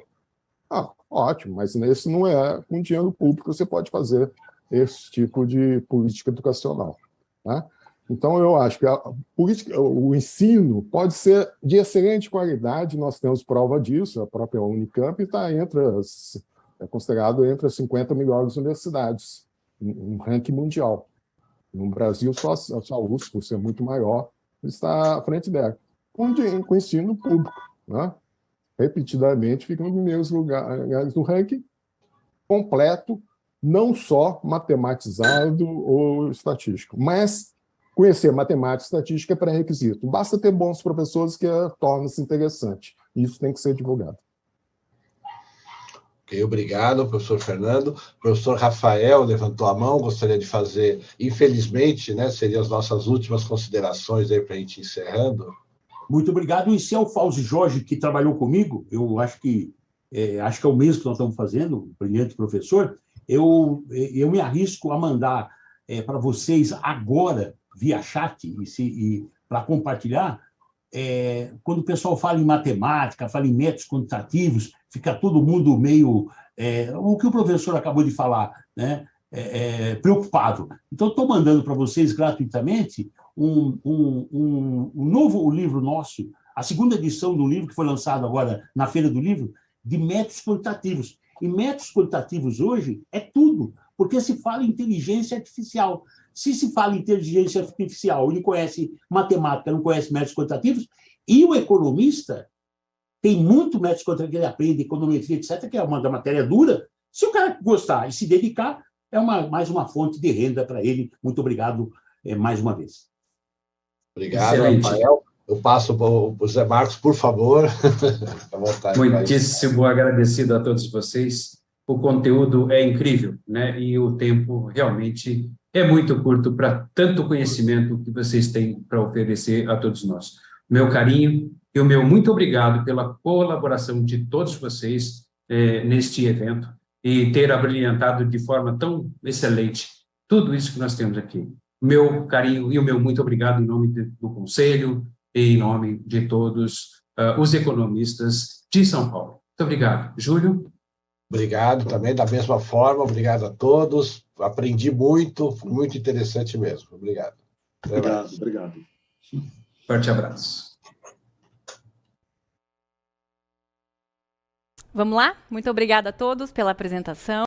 Ótimo, mas esse não é com dinheiro público que você pode fazer esse tipo de política educacional, né? Então, eu acho que o ensino pode ser de excelente qualidade, nós temos prova disso, a própria Unicamp é considerado entre as 50 melhores universidades, um ranking mundial. No Brasil, só a USP, por ser muito maior, está à frente dela. Com o ensino público, né? Repetidamente, fica nos primeiros lugares do ranking completo, não só matematizado ou estatístico, mas conhecer matemática e estatística é pré-requisito. Basta ter bons professores que torna-se interessante. Isso tem que ser divulgado. Ok, obrigado, professor Fernando. O professor Rafael levantou a mão, gostaria de fazer, infelizmente, né, seriam as nossas últimas considerações aí para a gente ir encerrando. Muito obrigado. E se é o Fauzi Jorge que trabalhou comigo, eu acho que é o mesmo que nós estamos fazendo, o brilhante professor, eu me arrisco a mandar para vocês agora, via chat, e para compartilhar, quando o pessoal fala em matemática, fala em métodos quantitativos, fica todo mundo meio... o que o professor acabou de falar, né? Preocupado. Então, estou mandando para vocês gratuitamente um novo livro nosso, a segunda edição do livro, que foi lançado agora na Feira do Livro, de métodos quantitativos. E métodos quantitativos hoje é tudo, porque se fala em inteligência artificial. Se fala em inteligência artificial e não conhece matemática, não conhece métodos quantitativos, e o economista tem muito métodos quantitativos que ele aprende, econometria, etc., que é uma da matéria dura. Se o cara gostar e se dedicar, é mais uma fonte de renda para ele. Muito obrigado mais uma vez. Obrigado, Excelente. Rafael. Eu passo para o Zé Marcos, por favor. À vontade. Muitíssimo agradecido a todos vocês. O conteúdo é incrível, né? E o tempo realmente é muito curto para tanto conhecimento que vocês têm para oferecer a todos nós. Meu carinho e o meu muito obrigado pela colaboração de todos vocês neste evento e ter abrilhantado de forma tão excelente tudo isso que nós temos aqui. Meu carinho e o meu muito obrigado em nome do Conselho e em nome de todos os economistas de São Paulo. Muito obrigado. Júlio? Obrigado também, da mesma forma. Obrigado a todos. Aprendi muito, foi muito interessante mesmo. Obrigado. Obrigado. Forte abraço. Vamos lá? Muito obrigada a todos pela apresentação.